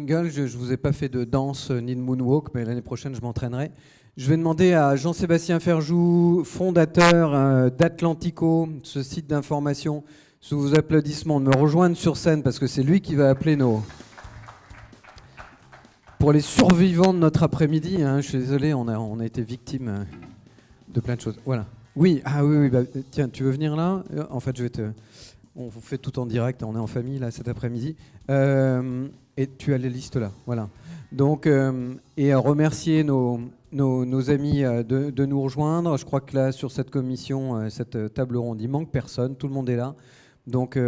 jingle. Je ne vous ai pas fait de danse ni de moonwalk, mais l'année prochaine, je m'entraînerai. Je vais demander à Jean-Sébastien Ferjou, fondateur d'Atlantico, ce site d'information, sous vos applaudissements, de me rejoindre sur scène, parce que c'est lui qui va appeler pour les survivants de notre après-midi. Je suis désolé, on a été victime de plein de choses. Voilà. Oui, oui, tiens, tu veux venir là ? En fait, on vous fait tout en direct, on est en famille là cet après-midi. Et tu as les listes là, voilà. Donc, et remercier nos amis de nous rejoindre. Je crois que là, sur cette commission, cette table ronde, il manque personne, tout le monde est là. Donc,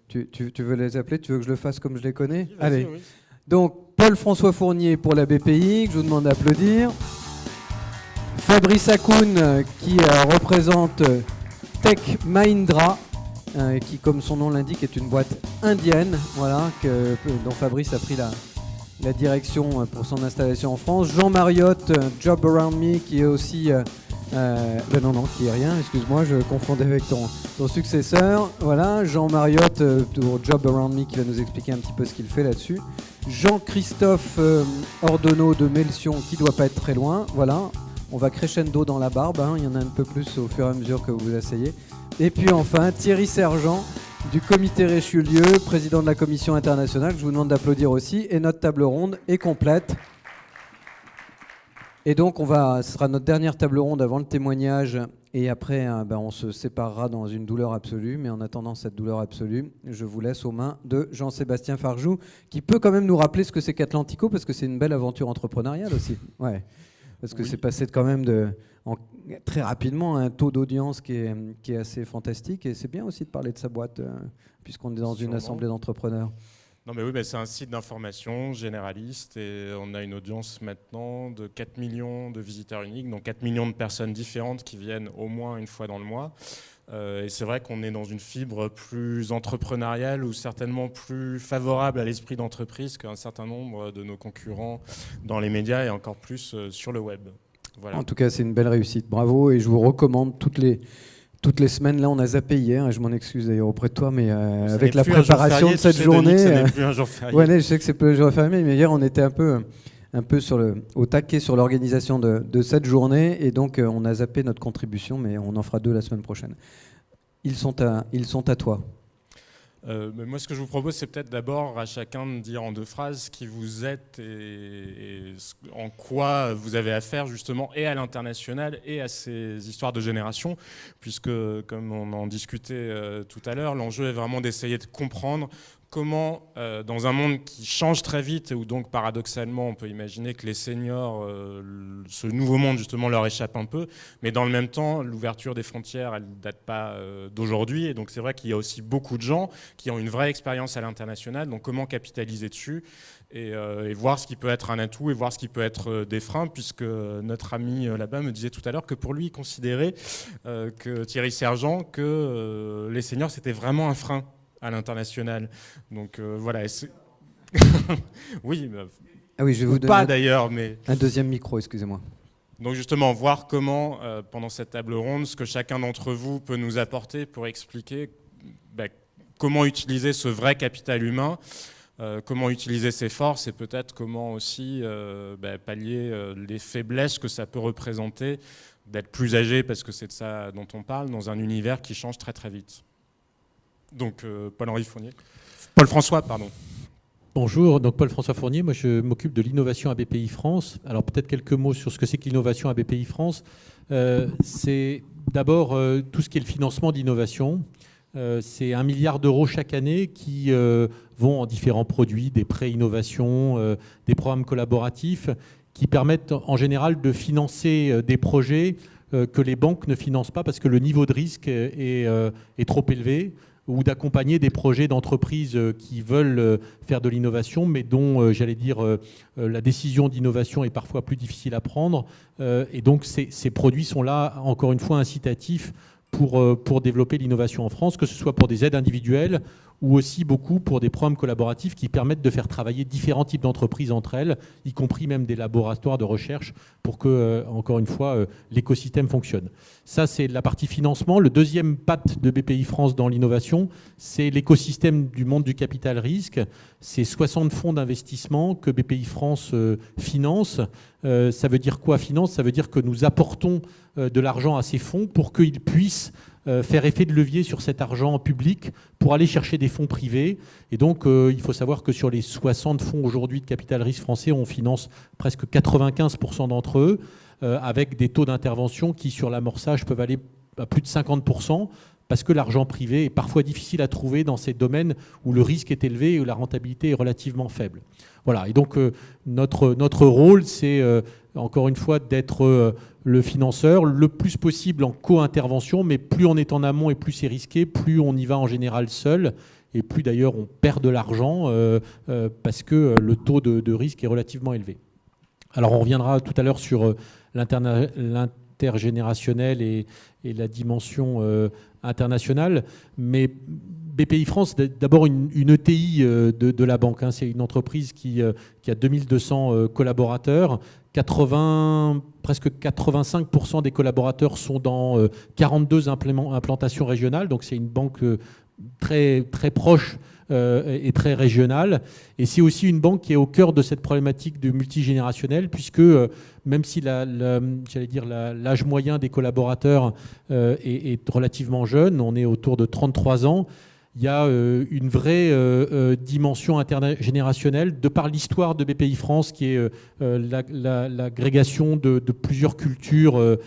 tu veux les appeler ? Tu veux que je le fasse comme je les connais ? Allez. Oui. Donc, Paul-François Fournier pour la BPI, que je vous demande d'applaudir. Fabrice Akoun, qui représente Tech Mahindra, qui, comme son nom l'indique, est une boîte indienne, voilà, dont Fabrice a pris la direction pour son installation en France. Jean Mariotte, Job Around Me, qui est aussi... qui est rien, excuse-moi, je confondais avec ton successeur. Voilà, Jean Mariotte pour Job Around Me, qui va nous expliquer un petit peu ce qu'il fait là-dessus. Jean-Christophe Ordonneau de Melsion, qui ne doit pas être très loin, voilà. On va crescendo dans la barbe, il y en a un peu plus au fur et à mesure que vous vous asseyez. Et puis enfin, Thierry Sergent du comité Richelieu, président de la commission internationale, je vous demande d'applaudir aussi. Et notre table ronde est complète. Et donc, ce sera notre dernière table ronde avant le témoignage. Et après, on se séparera dans une douleur absolue. Mais en attendant cette douleur absolue, je vous laisse aux mains de Jean-Sébastien Ferjou, qui peut quand même nous rappeler ce que c'est qu'Atlantico, parce que c'est une belle aventure entrepreneuriale aussi. Ouais. Parce que c'est passé quand même très rapidement à un taux d'audience qui est assez fantastique. Et c'est bien aussi de parler de sa boîte, puisqu'on est dans une assemblée d'entrepreneurs. Non mais oui, c'est un site d'information généraliste et on a une audience maintenant de 4 millions de visiteurs uniques, donc 4 millions de personnes différentes qui viennent au moins une fois dans le mois. Et c'est vrai qu'on est dans une fibre plus entrepreneuriale ou certainement plus favorable à l'esprit d'entreprise qu'un certain nombre de nos concurrents dans les médias et encore plus sur le web. Voilà. En tout cas, c'est une belle réussite. Bravo, et je vous recommande toutes les semaines. Là, on a zappé hier, je m'en excuse d'ailleurs auprès de toi, mais avec la préparation de cette journée... Ce n'est plus un jour férié. Ouais, je sais que c'est plus un jour férié, mais hier, on était un peu au taquet sur l'organisation de cette journée, et donc on a zappé notre contribution, mais on en fera 2 la semaine prochaine. Ils sont à toi. Mais moi, ce que je vous propose, c'est peut-être d'abord à chacun de dire en 2 phrases qui vous êtes et en quoi vous avez affaire justement et à l'international et à ces histoires de génération, puisque comme on en discutait tout à l'heure, l'enjeu est vraiment d'essayer de comprendre comment, dans un monde qui change très vite, et où donc paradoxalement on peut imaginer que les seniors, ce nouveau monde justement leur échappe un peu, mais dans le même temps, l'ouverture des frontières, elle ne date pas d'aujourd'hui, et donc c'est vrai qu'il y a aussi beaucoup de gens qui ont une vraie expérience à l'international, donc comment capitaliser dessus et voir ce qui peut être un atout et voir ce qui peut être des freins, puisque notre ami là-bas me disait tout à l'heure que pour lui, il considérait que Thierry Sergent, que les seniors c'était vraiment un frein à l'international. Donc voilà. Oui, je vais vous donner pas d'ailleurs, mais un deuxième micro, excusez-moi. Donc justement, voir comment, pendant cette table ronde, ce que chacun d'entre vous peut nous apporter pour expliquer comment utiliser ce vrai capital humain, comment utiliser ses forces et peut-être comment aussi pallier les faiblesses que ça peut représenter d'être plus âgé, parce que c'est de ça dont on parle, dans un univers qui change très très vite. Donc Paul-François, pardon. Bonjour, donc Paul-François Fournier, moi je m'occupe de l'innovation à BPI France. Alors peut-être quelques mots sur ce que c'est que l'innovation à BPI France. C'est d'abord tout ce qui est le financement d'innovation. C'est 1 milliard d'euros chaque année qui vont en différents produits, des prêts innovation, des programmes collaboratifs qui permettent en général de financer des projets que les banques ne financent pas parce que le niveau de risque est trop élevé, ou d'accompagner des projets d'entreprises qui veulent faire de l'innovation, mais dont, la décision d'innovation est parfois plus difficile à prendre. Et donc, ces produits sont là, encore une fois, incitatifs pour développer l'innovation en France, que ce soit pour des aides individuelles ou aussi beaucoup pour des programmes collaboratifs qui permettent de faire travailler différents types d'entreprises entre elles, y compris même des laboratoires de recherche, pour que, encore une fois, l'écosystème fonctionne. Ça, c'est la partie financement. Le deuxième patte de BPI France dans l'innovation, c'est l'écosystème du monde du capital risque. C'est 60 fonds d'investissement que BPI France finance. Ça veut dire quoi, finance? Ça veut dire que nous apportons de l'argent à ces fonds pour qu'ils puissent faire effet de levier sur cet argent public pour aller chercher des fonds privés. Et donc, il faut savoir que sur les 60 fonds aujourd'hui de capital risque français, on finance presque 95% d'entre eux, avec des taux d'intervention qui, sur l'amorçage, peuvent aller à plus de 50%, parce que l'argent privé est parfois difficile à trouver dans ces domaines où le risque est élevé et où la rentabilité est relativement faible. Voilà. Et donc, notre rôle, c'est, encore une fois, d'être le financeur, le plus possible en co-intervention, mais plus on est en amont et plus c'est risqué, plus on y va en général seul, et plus d'ailleurs on perd de l'argent parce que le taux de risque est relativement élevé. Alors on reviendra tout à l'heure sur l'intergénérationnel et la dimension internationale, mais BPI France, d'abord une ETI de la banque, hein. C'est une entreprise qui a 2200 collaborateurs. Presque 85% des collaborateurs sont dans 42 implantations régionales, donc c'est une banque très, très proche et très régionale. Et c'est aussi une banque qui est au cœur de cette problématique du multigénérationnel, puisque même si l'âge moyen des collaborateurs est relativement jeune, on est autour de 33 ans, il y a une vraie dimension intergénérationnelle de par l'histoire de BPI France qui est l'agrégation de plusieurs cultures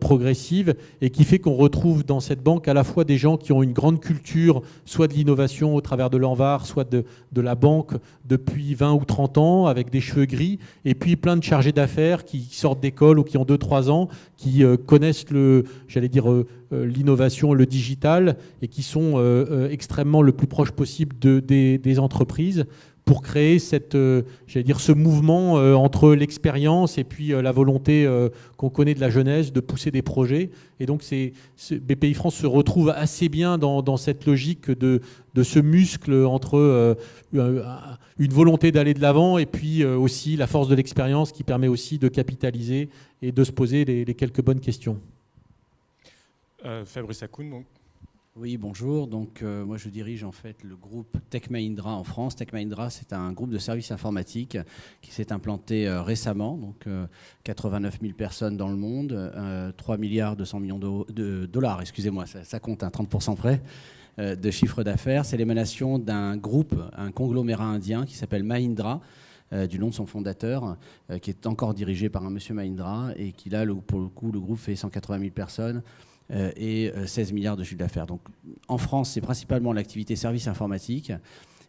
progressives et qui fait qu'on retrouve dans cette banque à la fois des gens qui ont une grande culture, soit de l'innovation au travers de l'Anvar, soit de la banque depuis 20 ou 30 ans avec des cheveux gris, et puis plein de chargés d'affaires qui sortent d'école ou qui ont 2-3 ans, qui connaissent l'innovation, le digital, et qui sont extrêmement le plus proche possible des entreprises pour créer ce mouvement entre l'expérience et puis la volonté qu'on connaît de la jeunesse de pousser des projets. Et donc BPI France se retrouve assez bien dans cette logique de ce muscle entre une volonté d'aller de l'avant et puis aussi la force de l'expérience qui permet aussi de capitaliser et de se poser les quelques bonnes questions. Fabrice Hakoun, donc. Oui, bonjour. Donc, moi, je dirige en fait le groupe Tech Mahindra en France. Tech Mahindra, c'est un groupe de services informatiques qui s'est implanté récemment. Donc, 89 000 personnes dans le monde, 3 milliards 200 millions de dollars, excusez-moi, ça compte à 30% près de chiffre d'affaires. C'est l'émanation d'un groupe, un conglomérat indien qui s'appelle Mahindra, du nom de son fondateur, qui est encore dirigé par un monsieur Mahindra et qui, là, pour le coup, le groupe fait 180 000 personnes. Et 16 milliards de chiffre d'affaires. Donc, en France, c'est principalement l'activité service informatique.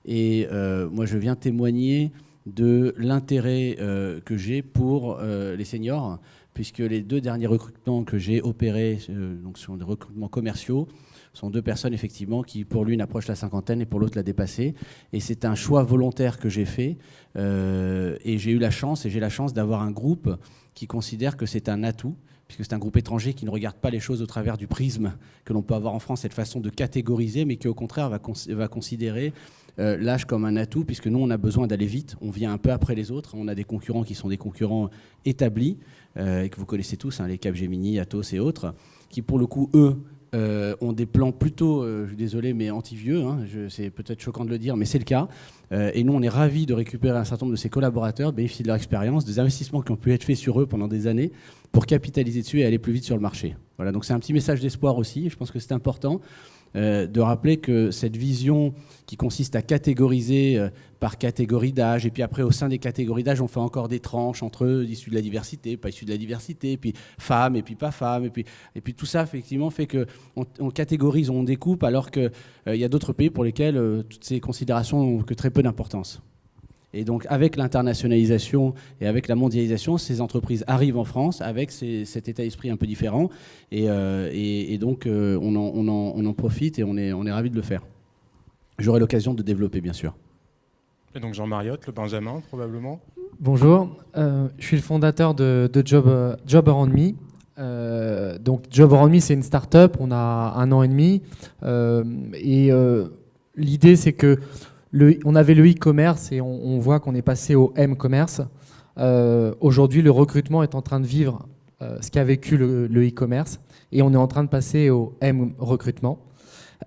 Et moi, je viens témoigner de l'intérêt que j'ai pour les seniors, puisque les 2 derniers recrutements que j'ai opérés, donc sont des recrutements commerciaux, sont 2 personnes, effectivement, qui, pour l'une, approchent la cinquantaine et pour l'autre, l'a dépassée. Et c'est un choix volontaire que j'ai fait. Et j'ai la chance d'avoir un groupe qui considère que c'est un atout, puisque c'est un groupe étranger qui ne regarde pas les choses au travers du prisme que l'on peut avoir en France, cette façon de catégoriser, mais qui au contraire va considérer l'âge comme un atout, puisque nous, on a besoin d'aller vite, on vient un peu après les autres, on a des concurrents qui sont des concurrents établis, et que vous connaissez tous, hein, les Capgemini, Atos et autres, qui pour le coup, eux, ont des plans plutôt, je suis désolé, mais anti-vieux, hein, c'est peut-être choquant de le dire, mais c'est le cas. Et nous, on est ravis de récupérer un certain nombre de ces collaborateurs, de bénéficier de leur expérience, des investissements qui ont pu être faits sur eux pendant des années, pour capitaliser dessus et aller plus vite sur le marché. Voilà, donc c'est un petit message d'espoir aussi, je pense que c'est important de rappeler que cette vision qui consiste à catégoriser par catégorie d'âge, et puis après au sein des catégories d'âge, on fait encore des tranches entre issus de la diversité, pas issus de la diversité, puis femmes et puis pas femmes, et puis tout ça effectivement fait qu'on catégorise, on découpe, alors qu'il y a d'autres pays pour lesquels toutes ces considérations n'ont que très peu d'importance. Et donc, avec l'internationalisation et avec la mondialisation, ces entreprises arrivent en France avec cet état d'esprit un peu différent. Et donc, on en profite et on est ravis de le faire. J'aurai l'occasion de développer, bien sûr. Et donc, Jean Mariotte, le Benjamin, probablement. Bonjour, je suis le fondateur de Job Around Me. Donc Job Around Me, c'est une start-up, on a 1 an et demi. L'idée, c'est que on avait le e-commerce et on voit qu'on est passé au m-commerce. Aujourd'hui, le recrutement est en train de vivre ce qu'a vécu le e-commerce et on est en train de passer au m-recrutement.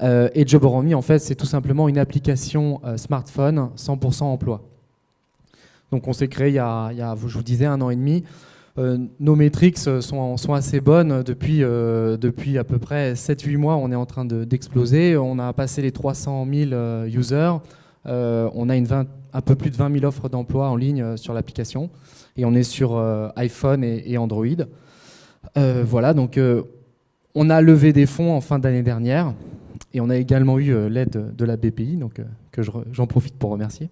Et Job Around Me, en fait, c'est tout simplement une application smartphone 100% emploi. Donc on s'est créé il y a, je vous disais, 1 an et demi. Nos métriques sont assez bonnes depuis à peu près 7-8 mois. On est en train d'exploser. On a passé les 300 000 users. On a un peu plus de 20 000 offres d'emploi en ligne sur l'application. Et on est sur iPhone et Android. Voilà, donc on a levé des fonds en fin d'année dernière. Et on a également eu l'aide de la BPI, donc, que j'en profite pour remercier.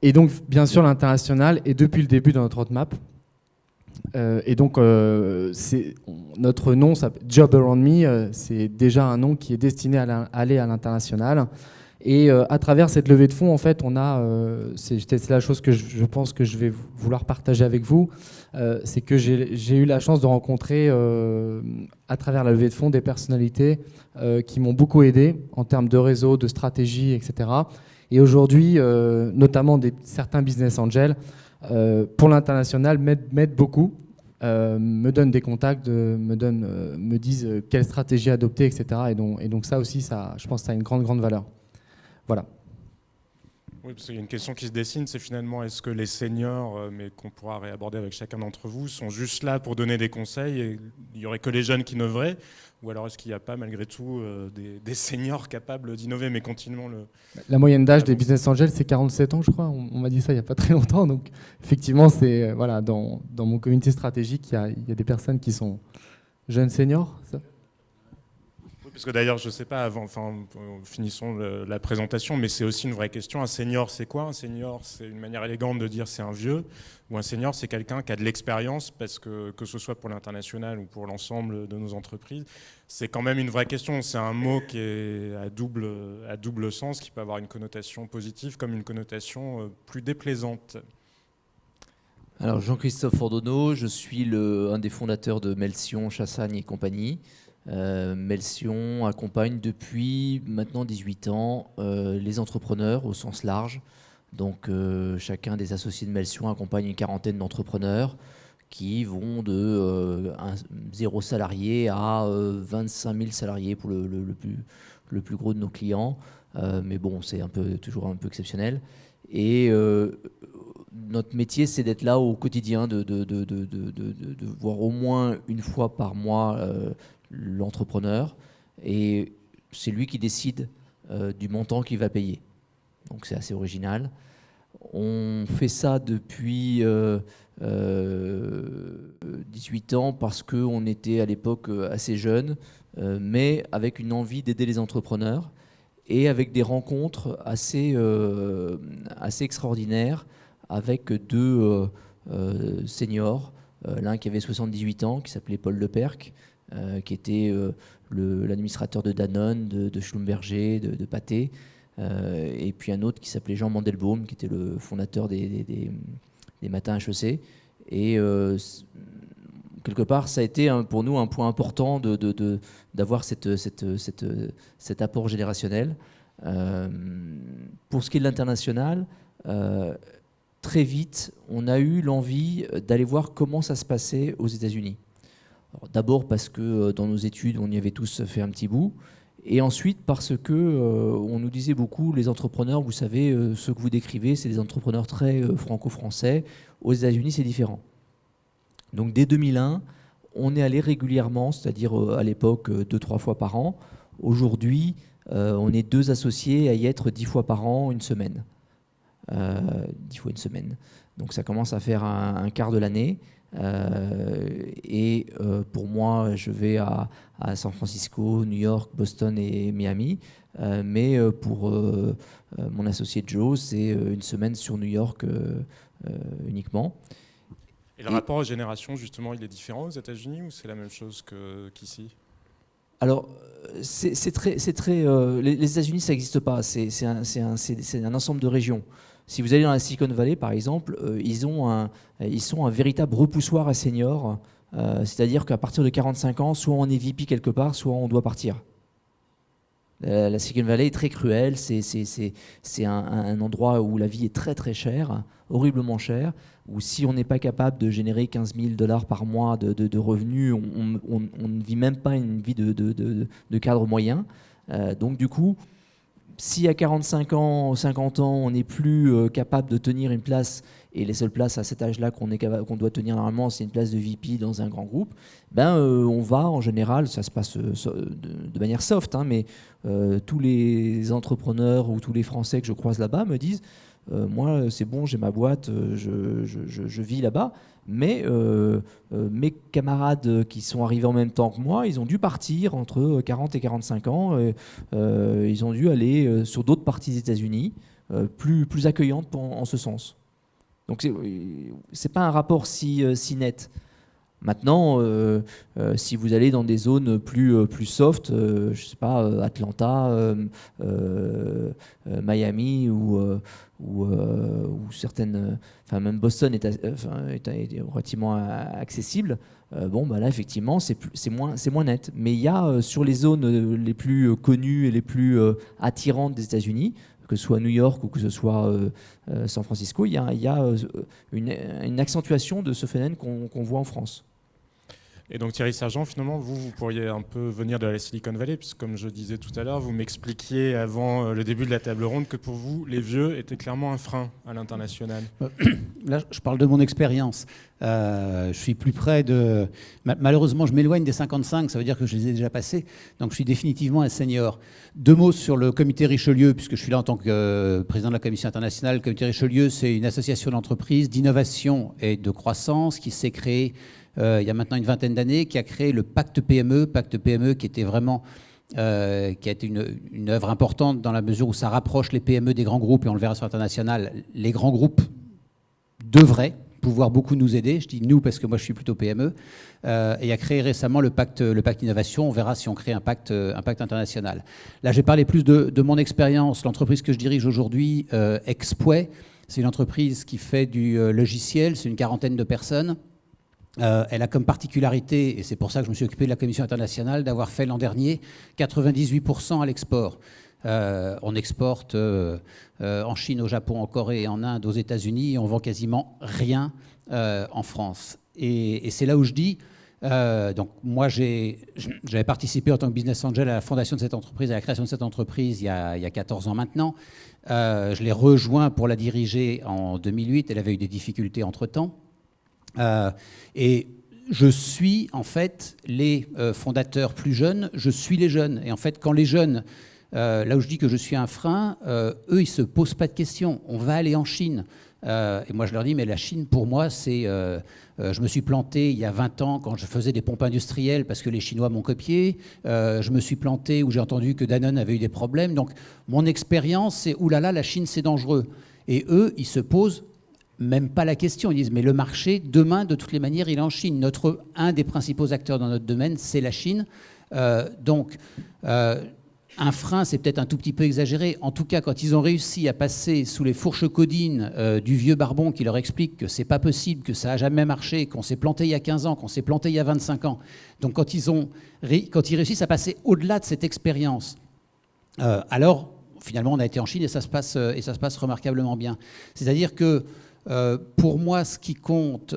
Et donc, bien sûr, l'international est depuis le début dans notre roadmap. Et donc, notre nom, Job Around Me, c'est déjà un nom qui est destiné à aller à l'international. Et à travers cette levée de fonds, en fait, c'est la chose que je pense que je vais vouloir partager avec vous, c'est que j'ai eu la chance de rencontrer, à travers la levée de fonds, des personnalités qui m'ont beaucoup aidé en termes de réseau, de stratégie, etc. Et aujourd'hui, notamment certains business angels, pour l'international, m'aident beaucoup, me donnent des contacts, me disent quelle stratégie adopter, etc. Et donc ça aussi, je pense que ça a une grande valeur. Voilà. Oui, parce qu'il y a une question qui se dessine, c'est finalement, est-ce que les seniors, mais qu'on pourra réaborder avec chacun d'entre vous, sont juste là pour donner des conseils et il n'y aurait que les jeunes qui innoveraient? Ou alors est-ce qu'il n'y a pas malgré tout des seniors capables d'innover, mais continuons La moyenne d'âge des business angels, c'est 47 ans, je crois. On m'a dit ça il n'y a pas très longtemps. Donc effectivement, c'est voilà, dans mon comité stratégique, il y a des personnes qui sont jeunes seniors. Ça. Parce que d'ailleurs, je ne sais pas, finissons la présentation, mais c'est aussi une vraie question. Un senior, c'est quoi? Un senior, c'est une manière élégante de dire c'est un vieux, ou un senior, c'est quelqu'un qui a de l'expérience, parce que ce soit pour l'international ou pour l'ensemble de nos entreprises, c'est quand même une vraie question. C'est un mot qui est à double sens, qui peut avoir une connotation positive comme une connotation plus déplaisante. Alors, Jean-Christophe Ordonneau, je suis un des fondateurs de Melsion, Chassagne et compagnie. Melsion accompagne depuis maintenant 18 ans les entrepreneurs au sens large. Donc chacun des associés de Melsion accompagne une quarantaine d'entrepreneurs qui vont de 0 salarié à 25 000 salariés pour le plus gros de nos clients. Mais bon, c'est toujours un peu exceptionnel. Et notre métier, c'est d'être là au quotidien, de voir au moins une fois par mois l'entrepreneur, et c'est lui qui décide du montant qu'il va payer. Donc c'est assez original. On fait ça depuis 18 ans parce qu'on était à l'époque assez jeunes, mais avec une envie d'aider les entrepreneurs et avec des rencontres assez extraordinaires avec deux seniors, l'un qui avait 78 ans, qui s'appelait Paul Leperc, qui était l'administrateur de Danone, de Schlumberger, de Pathé, et puis un autre qui s'appelait Jean Mandelbaum, qui était le fondateur des Matins HEC. Et quelque part, ça a été pour nous un point important d'avoir cet apport générationnel. Pour ce qui est de l'international, très vite, on a eu l'envie d'aller voir comment ça se passait aux États-Unis. D'abord parce que dans nos études, on y avait tous fait un petit bout. Et ensuite parce que on nous disait beaucoup, les entrepreneurs, vous savez, ceux que vous décrivez, c'est des entrepreneurs très franco-français. Aux États-Unis, c'est différent. Donc dès 2001, on est allé régulièrement, c'est-à-dire à l'époque 2-3 fois par an. Aujourd'hui, on est 2 associés à y être 10 fois par an, une semaine. 10 fois une semaine. Donc ça commence à faire un quart de l'année. Et pour moi, je vais à San Francisco, New York, Boston et Miami. Mais pour mon associé Joe, c'est une semaine sur New York uniquement. Et le rapport aux générations, justement, il est différent aux États-Unis ou c'est la même chose qu'ici? Alors, c'est très les États-Unis, ça n'existe pas. C'est un ensemble de régions. Si vous allez dans la Silicon Valley, par exemple, ils sont un véritable repoussoir à seniors. C'est-à-dire qu'à partir de 45 ans, soit on est VP quelque part, soit on doit partir. La Silicon Valley est très cruelle, c'est un endroit où la vie est très très chère, horriblement chère, où si on n'est pas capable de générer 15 000 $ par mois de revenus, on ne vit même pas une vie de cadre moyen. Donc du coup, si à 45 ans, 50 ans, on n'est plus capable de tenir une place, et les seules places à cet âge-là qu'on doit tenir normalement, c'est une place de VP dans un grand groupe, on va en général, ça se passe de manière soft, hein, mais tous les entrepreneurs ou tous les Français que je croise là-bas me disent moi c'est bon, j'ai ma boîte, je vis là-bas, mais mes camarades qui sont arrivés en même temps que moi, ils ont dû partir entre 40 et 45 ans, ils ont dû aller sur d'autres parties des États-Unis, plus accueillantes en ce sens. Donc c'est pas un rapport si net. Maintenant, si vous allez dans des zones plus soft, je sais pas, Atlanta, Miami ou certaines, enfin même Boston est relativement accessible. Là effectivement c'est moins net. Mais il y a sur les zones les plus connues et les plus attirantes des États-Unis, que ce soit New York ou que ce soit San Francisco, il y a une accentuation de ce phénomène qu'on voit en France. Et donc Thierry Sergent, finalement, vous pourriez un peu venir de la Silicon Valley, puisque comme je disais tout à l'heure, vous m'expliquiez avant le début de la table ronde que pour vous, les vieux étaient clairement un frein à l'international. Là, je parle de mon expérience. Je suis plus près de... Malheureusement, je m'éloigne des 55, ça veut dire que je les ai déjà passés, donc je suis définitivement un senior. 2 mots sur le comité Richelieu, puisque je suis là en tant que président de la Commission internationale. Le comité Richelieu, c'est une association d'entreprises, d'innovation et de croissance qui s'est créée il y a maintenant une vingtaine d'années, qui a créé le Pacte PME qui était vraiment qui a été une œuvre importante dans la mesure où ça rapproche les PME des grands groupes, et on le verra sur l'international, les grands groupes devraient pouvoir beaucoup nous aider. Je dis nous parce que moi je suis plutôt PME, et a créé récemment le pacte innovation. On verra si on crée un pacte international. Là, j'ai parlé plus de mon expérience. L'entreprise que je dirige aujourd'hui, Expway, c'est une entreprise qui fait du logiciel, c'est une 40aine de personnes. Elle a comme particularité, et c'est pour ça que je me suis occupé de la Commission internationale, d'avoir fait l'an dernier 98% à l'export. On exporte en Chine, au Japon, en Corée, en Inde, aux États-Unis, et on vend quasiment rien en France. Et c'est là où je dis, donc moi j'avais participé en tant que business angel à la fondation de cette entreprise, à la création de cette entreprise il y a 14 ans maintenant. Je l'ai rejoint pour la diriger en 2008, elle avait eu des difficultés entre-temps. Et je suis en fait les fondateurs plus jeunes, je suis les jeunes. Et en fait, quand les jeunes, là où je dis que je suis un frein, eux, ils ne se posent pas de questions. On va aller en Chine. Et moi, je leur dis, mais la Chine, pour moi, c'est... je me suis planté il y a 20 ans quand je faisais des pompes industrielles parce que les Chinois m'ont copié. Je me suis planté où j'ai entendu que Danone avait eu des problèmes. Donc, mon expérience, c'est, oulala, la Chine, c'est dangereux. Et eux, ils se posent même pas la question. Ils disent, mais le marché, demain, de toutes les manières, il est en Chine. Un des principaux acteurs dans notre domaine, c'est la Chine. Donc, un frein, c'est peut-être un tout petit peu exagéré. En tout cas, quand ils ont réussi à passer sous les fourches codines du vieux barbon qui leur explique que c'est pas possible, que ça n'a jamais marché, qu'on s'est planté il y a 15 ans, qu'on s'est planté il y a 25 ans. Donc, quand ils réussissent à passer au-delà de cette expérience, alors, finalement, on a été en Chine et ça se passe remarquablement bien. C'est-à-dire que pour moi, ce qui compte,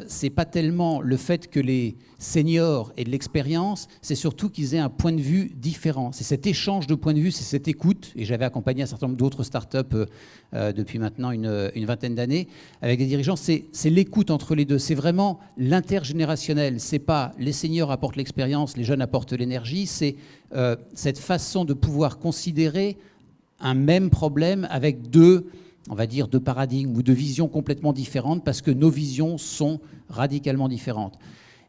c'est pas tellement le fait que les seniors aient de l'expérience, c'est surtout qu'ils aient un point de vue différent. C'est cet échange de points de vue, c'est cette écoute. Et j'avais accompagné un certain nombre d'autres startups depuis maintenant une vingtaine d'années avec des dirigeants. C'est l'écoute entre les deux. C'est vraiment l'intergénérationnel. C'est pas les seniors apportent l'expérience, les jeunes apportent l'énergie. C'est cette façon de pouvoir considérer un même problème avec deux paradigmes ou deux visions complètement différentes parce que nos visions sont radicalement différentes.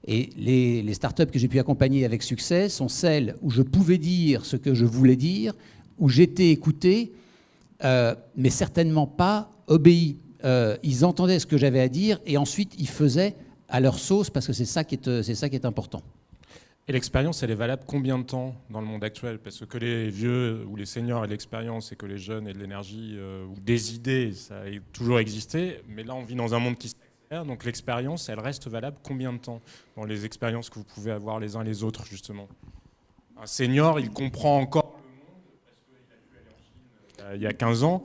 Et les startups que j'ai pu accompagner avec succès sont celles où je pouvais dire ce que je voulais dire, où j'étais écouté, mais certainement pas obéi. Ils entendaient ce que j'avais à dire et ensuite ils faisaient à leur sauce parce que c'est ça qui est important. Et l'expérience, elle est valable combien de temps dans le monde actuel? Parce que les vieux ou les seniors aient de l'expérience et que les jeunes aient de l'énergie ou des idées, ça a toujours existé. Mais là, on vit dans un monde qui s'accélère, donc l'expérience, elle reste valable combien de temps dans les expériences que vous pouvez avoir les uns les autres, justement? Un senior, il comprend encore le monde parce qu'il a pu aller en Chine il y a 15 ans.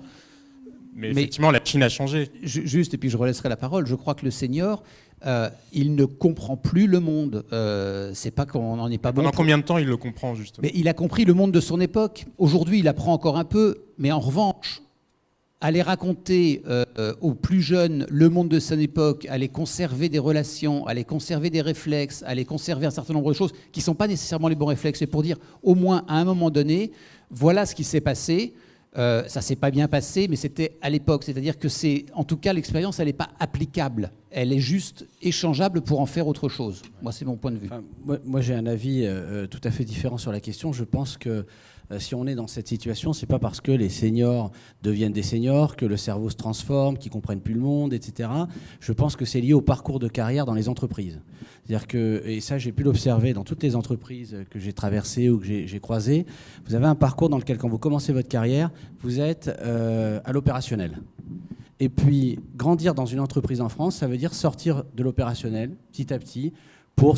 Mais effectivement, la Chine a changé. Juste, et puis je relaisserai la parole, je crois que le senior... il ne comprend plus le monde. C'est pas qu'on n'en est pas bon. Pendant combien de temps il le comprend, justement? Mais il a compris le monde de son époque. Aujourd'hui, il apprend encore un peu. Mais en revanche, aller raconter aux plus jeunes le monde de son époque, aller conserver des relations, aller conserver des réflexes, aller conserver un certain nombre de choses qui ne sont pas nécessairement les bons réflexes, c'est pour dire, au moins, à un moment donné, voilà ce qui s'est passé. Ça s'est pas bien passé, mais c'était à l'époque. C'est-à-dire que en tout cas, l'expérience, elle n'est pas applicable. Elle est juste échangeable pour en faire autre chose. Moi, c'est mon point de vue. Enfin, moi j'ai un avis tout à fait différent sur la question. Je pense que si on est dans cette situation, c'est pas parce que les seniors deviennent des seniors que le cerveau se transforme, qu'ils comprennent plus le monde, etc. Je pense que c'est lié au parcours de carrière dans les entreprises. C'est-à-dire que, et ça j'ai pu l'observer dans toutes les entreprises que j'ai traversées ou que j'ai croisées, vous avez un parcours dans lequel quand vous commencez votre carrière, vous êtes à l'opérationnel. Et puis grandir dans une entreprise en France, ça veut dire sortir de l'opérationnel petit à petit pour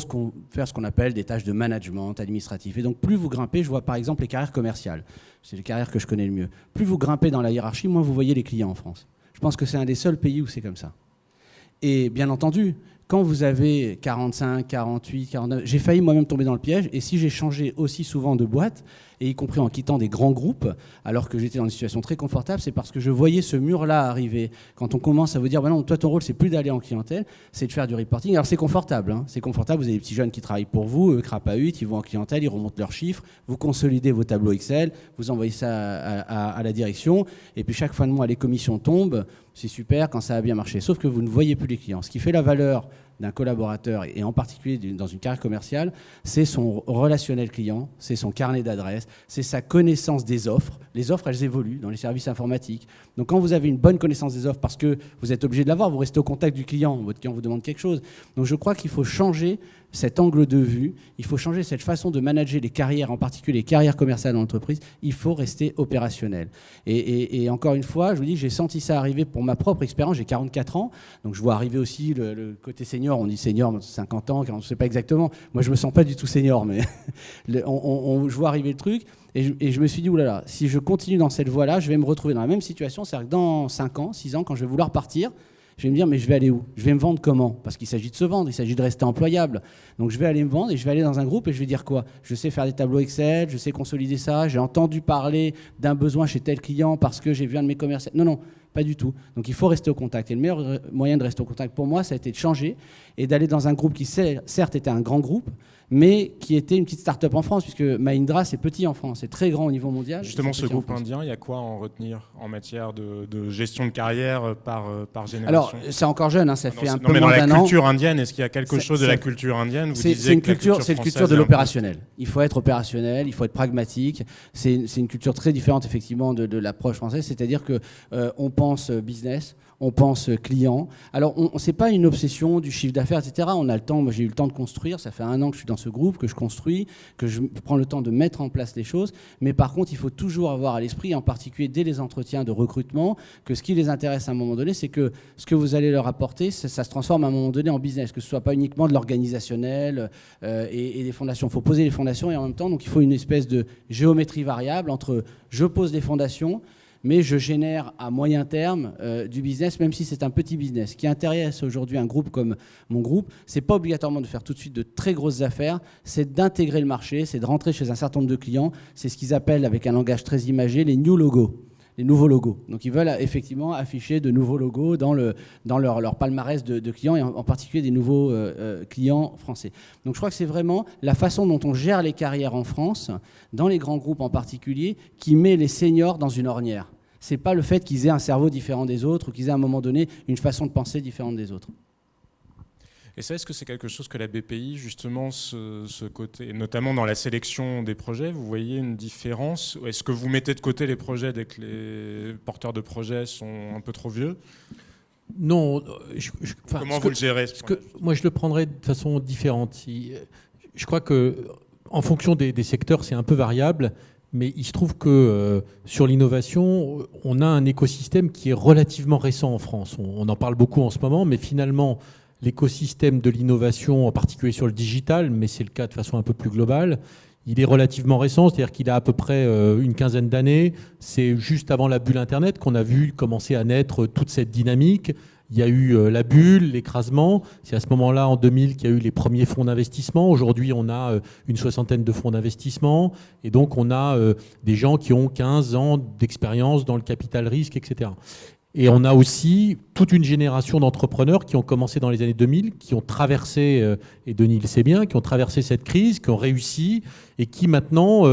faire ce qu'on appelle des tâches de management administratif. Et donc plus vous grimpez, je vois par exemple les carrières commerciales, c'est les carrières que je connais le mieux, plus vous grimpez dans la hiérarchie, moins vous voyez les clients en France. Je pense que c'est un des seuls pays où c'est comme ça. Et bien entendu, quand vous avez 45, 48, 49, j'ai failli moi-même tomber dans le piège, et si j'ai changé aussi souvent de boîte, et y compris en quittant des grands groupes, alors que j'étais dans une situation très confortable, c'est parce que je voyais ce mur-là arriver. Quand on commence à vous dire, bah non, toi ton rôle c'est plus d'aller en clientèle, c'est de faire du reporting. Alors c'est confortable, hein, c'est confortable, vous avez des petits jeunes qui travaillent pour vous, eux crapahutent, ils vont en clientèle, ils remontent leurs chiffres, vous consolidez vos tableaux Excel, vous envoyez ça à la direction, et puis chaque fin de mois les commissions tombent, c'est super quand ça a bien marché. Sauf que vous ne voyez plus les clients. Ce qui fait la valeur d'un collaborateur, et en particulier dans une carrière commerciale, c'est son relationnel client, c'est son carnet d'adresses, c'est sa connaissance des offres. Les offres, elles évoluent dans les services informatiques. Donc quand vous avez une bonne connaissance des offres, parce que vous êtes obligé de l'avoir, vous restez au contact du client, votre client vous demande quelque chose. Donc je crois qu'il faut changer cet angle de vue, il faut changer cette façon de manager les carrières, en particulier les carrières commerciales dans l'entreprise, il faut rester opérationnel. Et encore une fois, je vous dis, j'ai senti ça arriver pour ma propre expérience, j'ai 44 ans, donc je vois arriver aussi le côté senior, on dit senior, 50 ans, on ne sait pas exactement, moi je ne me sens pas du tout senior, mais je vois arriver le truc, et je me suis dit, oulala, si je continue dans cette voie-là, je vais me retrouver dans la même situation, c'est-à-dire que dans 5 ans, 6 ans, quand je vais vouloir partir, je vais me dire, mais je vais aller où? Je vais me vendre comment? Parce qu'il s'agit de se vendre, il s'agit de rester employable. Donc je vais aller me vendre et je vais aller dans un groupe et je vais dire quoi? Je sais faire des tableaux Excel, je sais consolider ça, j'ai entendu parler d'un besoin chez tel client parce que j'ai vu un de mes commerciaux. Non, pas du tout. Donc il faut rester au contact. Et le meilleur moyen de rester au contact pour moi, ça a été de changer et d'aller dans un groupe qui certes était un grand groupe, mais qui était une petite start-up en France, puisque Mahindra, c'est petit en France, c'est très grand au niveau mondial. Justement, ce groupe indien, il y a quoi à en retenir en matière de gestion de carrière par génération? Alors, c'est encore jeune, hein, ça fait un peu mais moins dans d'un la an. culture indienne, est-ce qu'il y a quelque chose de la culture indienne? C'est une culture de l'opérationnel. Il faut être opérationnel, il faut être pragmatique. C'est une culture très différente, effectivement, de l'approche française, c'est-à-dire qu'on pense business, on pense client. Alors, c'est pas une obsession du chiffre d'affaires, etc. On a le temps, moi j'ai eu le temps de construire, ça fait 1 an que je suis dans ce groupe, que je construis, que je prends le temps de mettre en place les choses. Mais par contre, il faut toujours avoir à l'esprit, en particulier dès les entretiens de recrutement, que ce qui les intéresse à un moment donné, c'est que ce que vous allez leur apporter, ça se transforme à un moment donné en business, que ce soit pas uniquement de l'organisationnel et des fondations. Il faut poser les fondations et en même temps, donc il faut une espèce de géométrie variable entre je pose les fondations, mais je génère à moyen terme du business, même si c'est un petit business. Ce qui intéresse aujourd'hui un groupe comme mon groupe, c'est pas obligatoirement de faire tout de suite de très grosses affaires, c'est d'intégrer le marché, c'est de rentrer chez un certain nombre de clients. C'est ce qu'ils appellent, avec un langage très imagé, les new logos, les nouveaux logos. Donc ils veulent effectivement afficher de nouveaux logos dans leur palmarès de clients, et en particulier des nouveaux clients français. Donc je crois que c'est vraiment la façon dont on gère les carrières en France, dans les grands groupes en particulier, qui met les seniors dans une ornière. C'est pas le fait qu'ils aient un cerveau différent des autres ou qu'ils aient à un moment donné une façon de penser différente des autres. Et ça, est-ce que c'est quelque chose que la BPI, justement, ce côté, notamment dans la sélection des projets, vous voyez une différence? Est-ce que vous mettez de côté les projets dès que les porteurs de projets sont un peu trop vieux? Non. Comment vous le gérez moi, je le prendrais de façon différente. je crois qu'en fonction des secteurs, c'est un peu variable. Mais il se trouve que sur l'innovation, on a un écosystème qui est relativement récent en France. On en parle beaucoup en ce moment, mais finalement, l'écosystème de l'innovation, en particulier sur le digital, mais c'est le cas de façon un peu plus globale, il est relativement récent, c'est-à-dire qu'il a à peu près une quinzaine d'années. C'est juste avant la bulle Internet qu'on a vu commencer à naître toute cette dynamique. Il y a eu la bulle, l'écrasement. C'est à ce moment-là, en 2000, qu'il y a eu les premiers fonds d'investissement. Aujourd'hui, on a une soixantaine de fonds d'investissement. Et donc, on a des gens qui ont 15 ans d'expérience dans le capital risque, etc. Et on a aussi toute une génération d'entrepreneurs qui ont commencé dans les années 2000, qui ont traversé, et Denis le sait bien, qui ont traversé cette crise, qui ont réussi et qui maintenant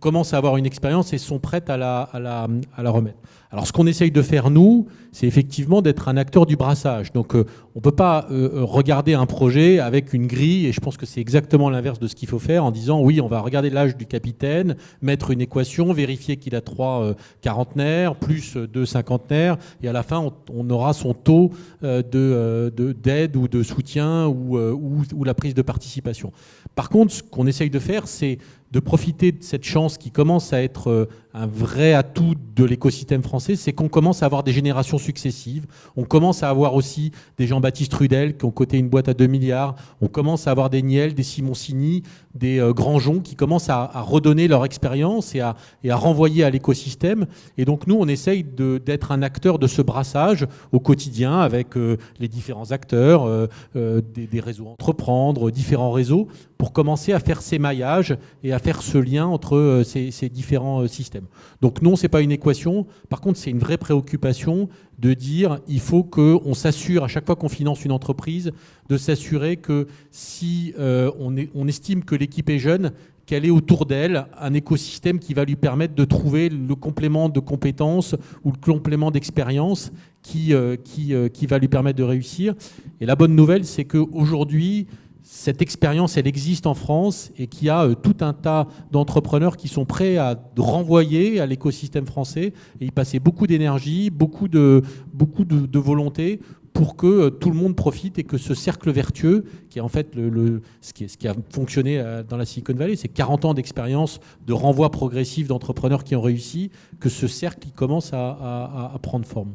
commencent à avoir une expérience et sont prêtes à la remettre. Alors ce qu'on essaye de faire, nous, c'est effectivement d'être un acteur du brassage. Donc on ne peut pas regarder un projet avec une grille, et je pense que c'est exactement l'inverse de ce qu'il faut faire, en disant oui, on va regarder l'âge du capitaine, mettre une équation, vérifier qu'il a 3 quarantenaires, plus 2 cinquantenaires, et à la fin, on aura son taux d'aide ou de soutien ou la prise de participation. Par contre, ce qu'on essaye de faire, c'est de profiter de cette chance qui commence à être un vrai atout de l'écosystème français, c'est qu'on commence à avoir des générations successives. On commence à avoir aussi des Jean-Baptiste Rudel qui ont coté une boîte à 2 milliards. On commence à avoir des Niel, des Simoncini, des Grandjean qui commencent à redonner leur expérience et à renvoyer à l'écosystème. Et donc nous, on essaye d'être un acteur de ce brassage au quotidien avec les différents acteurs, des réseaux entreprendre, différents réseaux, pour commencer à faire ces maillages et à faire ce lien entre ces différents systèmes. Donc non, ce n'est pas une équation. Par contre, c'est une vraie préoccupation de dire il faut qu'on s'assure, à chaque fois qu'on finance une entreprise, de s'assurer que si on estime que l'équipe est jeune, qu'elle ait autour d'elle un écosystème qui va lui permettre de trouver le complément de compétences ou le complément d'expérience qui va lui permettre de réussir. Et la bonne nouvelle, c'est qu'aujourd'hui, cette expérience, elle existe en France et qu'il y a tout un tas d'entrepreneurs qui sont prêts à renvoyer à l'écosystème français et y passer beaucoup d'énergie, beaucoup de volonté pour que tout le monde profite et que ce cercle vertueux, qui est en fait ce qui a fonctionné dans la Silicon Valley, c'est 40 ans d'expérience de renvoi progressif d'entrepreneurs qui ont réussi, que ce cercle commence à prendre forme.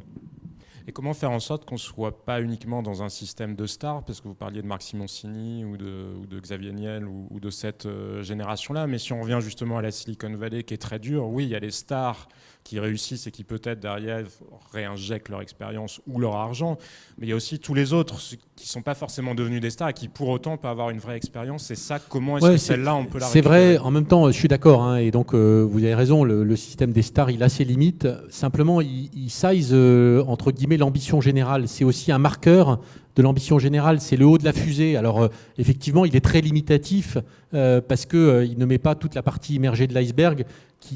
Et comment faire en sorte qu'on ne soit pas uniquement dans un système de stars, parce que vous parliez de Marc Simoncini ou de Xavier Niel ou de cette génération-là, mais si on revient justement à la Silicon Valley qui est très dure, oui, il y a les stars qui réussissent et qui peut-être derrière réinjectent leur expérience ou leur argent, mais il y a aussi tous les autres qui ne sont pas forcément devenus des stars et qui pour autant peuvent avoir une vraie expérience. C'est ça, comment est-ce que celle-là on peut la récupérer ? C'est vrai, en même temps je suis d'accord, hein, et donc vous avez raison, le système des stars il a ses limites, simplement il size entre guillemets l'ambition générale, c'est aussi un marqueur de l'ambition générale, c'est le haut de la fusée. Alors effectivement il est très limitatif parce qu'il ne met pas toute la partie immergée de l'iceberg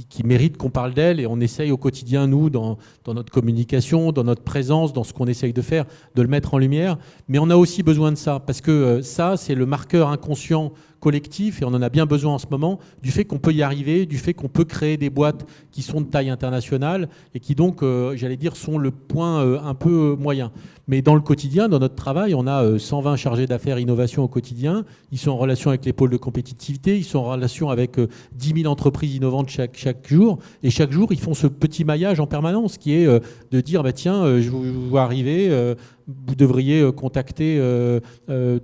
qui mérite qu'on parle d'elle, et on essaye au quotidien, nous, dans notre communication, dans notre présence, dans ce qu'on essaye de faire, de le mettre en lumière. Mais on a aussi besoin de ça, parce que ça, c'est le marqueur inconscient collectif, et on en a bien besoin en ce moment, du fait qu'on peut y arriver, du fait qu'on peut créer des boîtes qui sont de taille internationale, et qui donc, j'allais dire, sont le point un peu moyen. Mais dans le quotidien, dans notre travail, on a 120 chargés d'affaires innovation au quotidien. Ils sont en relation avec les pôles de compétitivité, ils sont en relation avec 10 000 entreprises innovantes chaque jour. Et chaque jour, ils font ce petit maillage en permanence qui est de dire, bah, tiens, je vous vois arriver, vous devriez contacter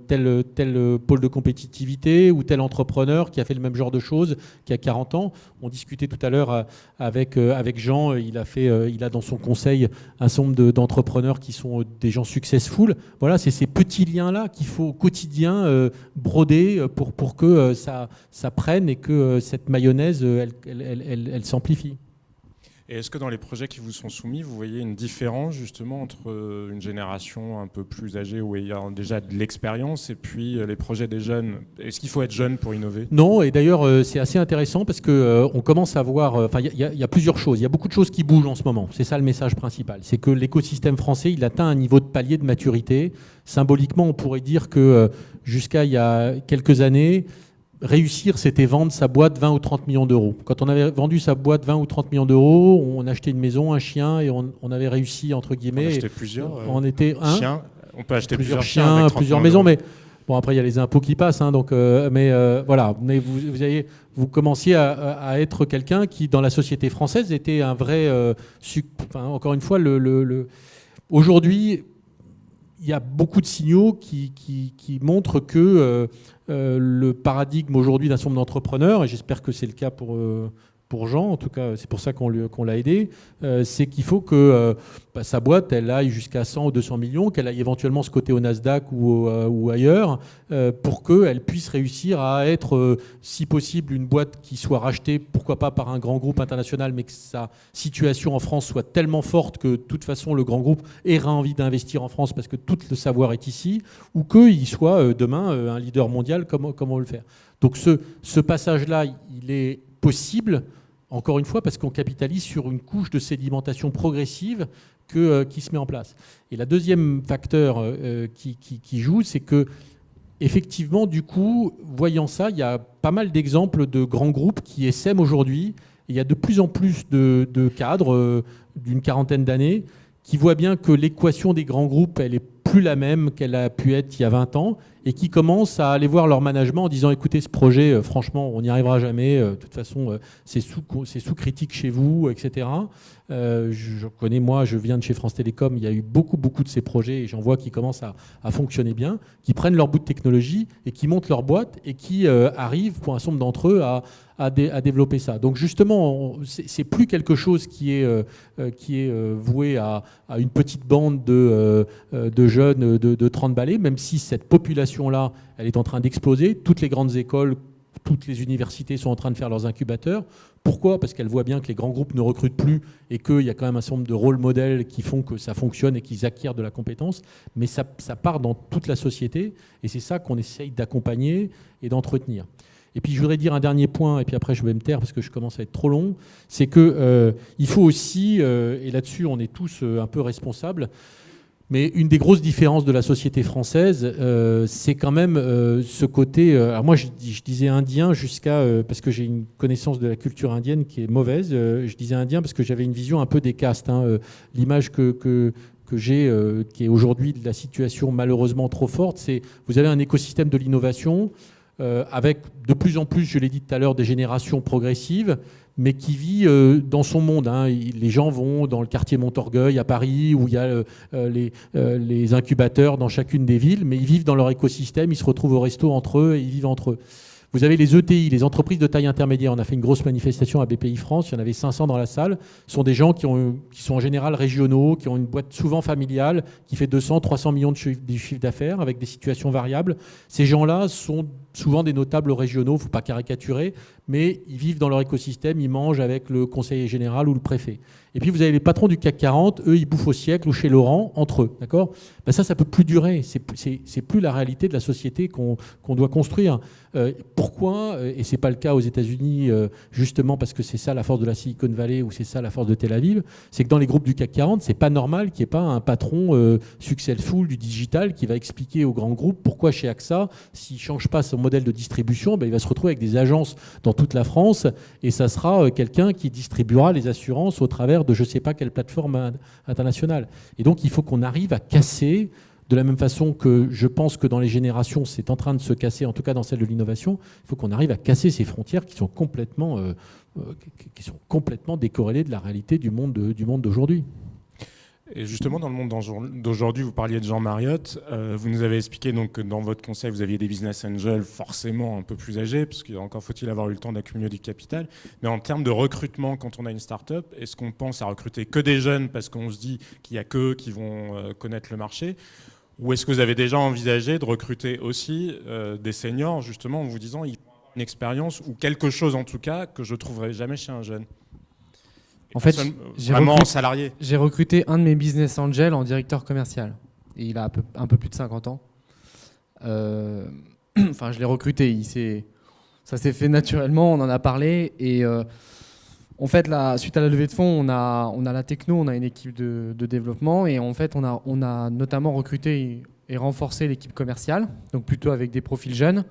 tel pôle de compétitivité ou tel entrepreneur qui a fait le même genre de choses, qui a 40 ans. On discutait tout à l'heure avec Jean, il a dans son conseil un certain nombre d'entrepreneurs qui sont des gens successful. Voilà, c'est ces petits liens-là qu'il faut au quotidien broder pour que ça prenne et que cette mayonnaise, elle s'amplifie. Et est-ce que dans les projets qui vous sont soumis, vous voyez une différence justement entre une génération un peu plus âgée où il y a déjà de l'expérience et puis les projets des jeunes ? Est-ce qu'il faut être jeune pour innover ? Non, et d'ailleurs c'est assez intéressant parce qu'on commence à voir, enfin il y a plusieurs choses, il y a beaucoup de choses qui bougent en ce moment, c'est ça le message principal, c'est que l'écosystème français il atteint un niveau de palier de maturité. Symboliquement on pourrait dire que jusqu'à il y a quelques années, réussir, c'était vendre sa boîte 20 ou 30 millions d'euros. Quand on avait vendu sa boîte 20 ou 30 millions d'euros, on achetait une maison, un chien, et on avait réussi, entre guillemets. On achetait plusieurs on était chiens. On peut acheter plusieurs chiens, avec plusieurs maisons, mais Bon, après, il y a les impôts qui passent, hein, donc, mais voilà. Mais vous commenciez à être quelqu'un qui, dans la société française, était un vrai... encore une fois, aujourd'hui, il y a beaucoup de signaux qui montrent que le paradigme aujourd'hui d'un certain nombre d'entrepreneurs, et j'espère que c'est le cas pour Jean, en tout cas c'est pour ça qu'on l'a aidé, c'est qu'il faut que sa boîte elle aille jusqu'à 100 ou 200 millions, qu'elle aille éventuellement se coter au Nasdaq ou ailleurs, pour qu'elle puisse réussir à être, si possible, une boîte qui soit rachetée, pourquoi pas par un grand groupe international, mais que sa situation en France soit tellement forte que de toute façon le grand groupe aura envie d'investir en France parce que tout le savoir est ici, ou qu'il soit demain un leader mondial comme on veut le faire. Donc ce passage-là, il est possible, encore une fois, parce qu'on capitalise sur une couche de sédimentation progressive qui se met en place. Et le deuxième facteur qui joue, c'est que, effectivement, du coup, voyant ça, il y a pas mal d'exemples de grands groupes qui essaiment aujourd'hui. Il y a de plus en plus de cadres d'une quarantaine d'années qui voient bien que l'équation des grands groupes, elle est plus la même qu'elle a pu être il y a 20 ans, et qui commencent à aller voir leur management en disant écoutez, ce projet, franchement, on n'y arrivera jamais, de toute façon, c'est sous critique chez vous, etc. Je connais, moi, je viens de chez France Télécom, il y a eu beaucoup de ces projets, et j'en vois qui commencent à fonctionner bien, qui prennent leur bout de technologie et qui montent leur boîte et qui arrivent, pour un certain nombre d'entre eux, à développer ça. Donc justement, c'est plus quelque chose qui est voué à une petite bande de jeunes de 30 balais, même si cette population-là, elle est en train d'exploser. Toutes les grandes écoles, toutes les universités sont en train de faire leurs incubateurs. Pourquoi ? Parce qu'elles voient bien que les grands groupes ne recrutent plus et qu'il y a quand même un certain nombre de rôles modèles qui font que ça fonctionne et qu'ils acquièrent de la compétence. Mais ça part dans toute la société et c'est ça qu'on essaye d'accompagner et d'entretenir. Et puis je voudrais dire un dernier point, et puis après je vais me taire parce que je commence à être trop long, c'est qu'il faut aussi, et là-dessus on est tous un peu responsables, mais une des grosses différences de la société française, c'est quand même ce côté... alors moi je disais indien parce que j'ai une connaissance de la culture indienne qui est mauvaise, je disais indien parce que j'avais une vision un peu des castes, hein, l'image que j'ai, qui est aujourd'hui de la situation malheureusement trop forte, c'est vous avez un écosystème de l'innovation, avec de plus en plus, je l'ai dit tout à l'heure, des générations progressives, mais qui vit dans son monde. Hein. Les gens vont dans le quartier Montorgueil à Paris, où il y a les incubateurs dans chacune des villes, mais ils vivent dans leur écosystème, ils se retrouvent au resto entre eux et ils vivent entre eux. Vous avez les ETI, les entreprises de taille intermédiaire. On a fait une grosse manifestation à BPI France, il y en avait 500 dans la salle. Ce sont des gens qui sont en général régionaux, qui ont une boîte souvent familiale, qui fait 200, 300 millions de chiffre d'affaires, avec des situations variables. Ces gens-là sont souvent des notables régionaux, il ne faut pas caricaturer, mais ils vivent dans leur écosystème, ils mangent avec le conseiller général ou le préfet. Et puis vous avez les patrons du CAC 40, eux ils bouffent au siècle ou chez Laurent, entre eux, d'accord ? Ben ça peut plus durer, c'est plus la réalité de la société qu'on doit construire. Pourquoi ? Et c'est pas le cas aux États-Unis, justement parce que c'est ça la force de la Silicon Valley ou c'est ça la force de Tel Aviv, c'est que dans les groupes du CAC 40, c'est pas normal qu'il n'y ait pas un patron successful du digital qui va expliquer aux grands groupes pourquoi chez AXA, s'il change pas son modèle de distribution, ben il va se retrouver avec des agences dans toute la France et ça sera quelqu'un qui distribuera les assurances au travers de je ne sais pas quelle plateforme internationale. Et donc il faut qu'on arrive à casser, de la même façon que je pense que dans les générations c'est en train de se casser, en tout cas dans celle de l'innovation, il faut qu'on arrive à casser ces frontières qui sont complètement décorrélées de la réalité du monde d'aujourd'hui. Et justement, dans le monde d'aujourd'hui, vous parliez de Jean Mariotte. Vous nous avez expliqué donc, que dans votre conseil, vous aviez des business angels forcément un peu plus âgés, parce qu'encore faut-il avoir eu le temps d'accumuler du capital. Mais en termes de recrutement, quand on a une start-up, est-ce qu'on pense à recruter que des jeunes parce qu'on se dit qu'il n'y a qu'eux qui vont connaître le marché ? Ou est-ce que vous avez déjà envisagé de recruter aussi des seniors, justement, en vous disant ils ont une expérience ou quelque chose en tout cas que je ne trouverai jamais chez un jeune ? En fait, salarié. J'ai recruté un de mes business angels en directeur commercial. Et il a un peu plus de 50 ans. Enfin, je l'ai recruté. Ça s'est fait naturellement, on en a parlé. Et en fait, suite à la levée de fonds, on a la techno, on a une équipe de développement. Et en fait, on a notamment recruté et renforcé l'équipe commerciale, donc plutôt avec des profils jeunes.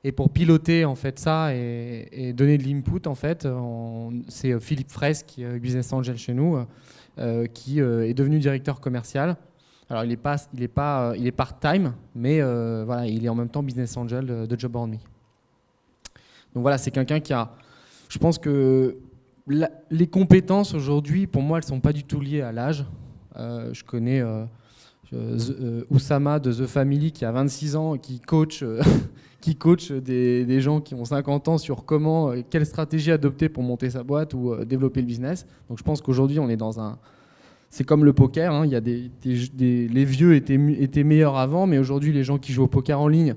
Et pour piloter en fait ça et donner de l'input, en fait, c'est Philippe Fraisse, qui est business angel chez nous, qui est devenu directeur commercial Alors, il est part-time, mais voilà, il est en même temps business angel de Job Around Me. Donc voilà, c'est quelqu'un qui a... Je pense que les compétences aujourd'hui, pour moi, elles ne sont pas du tout liées à l'âge. Je connais Oussama de The Family qui a 26 ans, qui coach des gens qui ont 50 ans sur quelle stratégie adopter pour monter sa boîte ou développer le business. Donc je pense qu'aujourd'hui, on est dans un... C'est comme le poker, hein, il y a les vieux étaient meilleurs avant, mais aujourd'hui, les gens qui jouent au poker en ligne,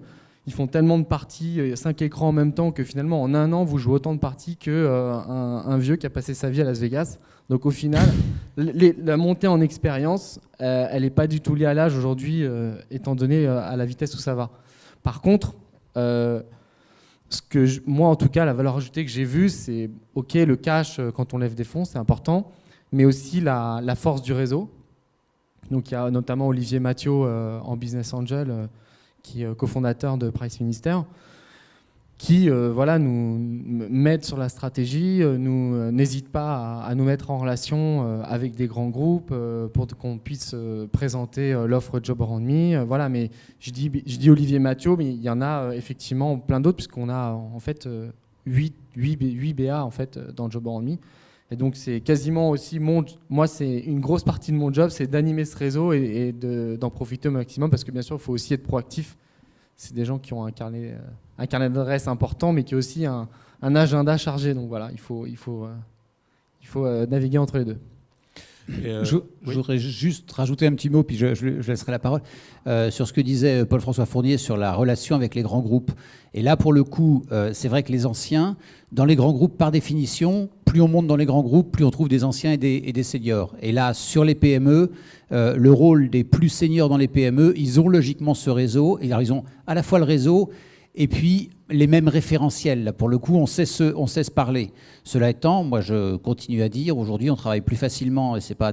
ils font tellement de parties, 5 écrans en même temps, que finalement, en un an, vous jouez autant de parties qu'un vieux qui a passé sa vie à Las Vegas. Donc au final, la montée en expérience, elle n'est pas du tout liée à l'âge aujourd'hui, étant donné à la vitesse où ça va. Par contre, moi en tout cas, la valeur ajoutée que j'ai vue, c'est ok, le cash quand on lève des fonds, c'est important, mais aussi la force du réseau. Donc il y a notamment Olivier Mathieu en Business Angel, qui est cofondateur de Price Minister, qui nous m'aide sur la stratégie, n'hésite pas à nous mettre en relation avec des grands groupes pour qu'on puisse présenter l'offre Job Around Me. Voilà, mais je dis Olivier Mathieu, mais il y en a effectivement plein d'autres, puisqu'on a en fait 8 BA en fait, dans Job Around Me. Et donc c'est quasiment aussi moi c'est une grosse partie de mon job, c'est d'animer ce réseau et d'en profiter au maximum, parce que bien sûr il faut aussi être proactif. C'est des gens qui ont un carnet d'adresses important, mais qui ont aussi un agenda chargé. Donc voilà, il faut naviguer entre les deux. Je voudrais juste rajouter un petit mot, puis je laisserai la parole, sur ce que disait Paul-François Fournier sur la relation avec les grands groupes. Et là, pour le coup, c'est vrai que les anciens, dans les grands groupes, par définition, plus on monte dans les grands groupes, plus on trouve des anciens et des seniors. Et là, sur les PME, le rôle des plus seniors dans les PME, ils ont logiquement ce réseau. Et ils ont à la fois le réseau et puis les mêmes référentiels. Là, pour le coup, on sait se parler. Cela étant, moi, je continue à dire, aujourd'hui, on travaille plus facilement, et c'est pas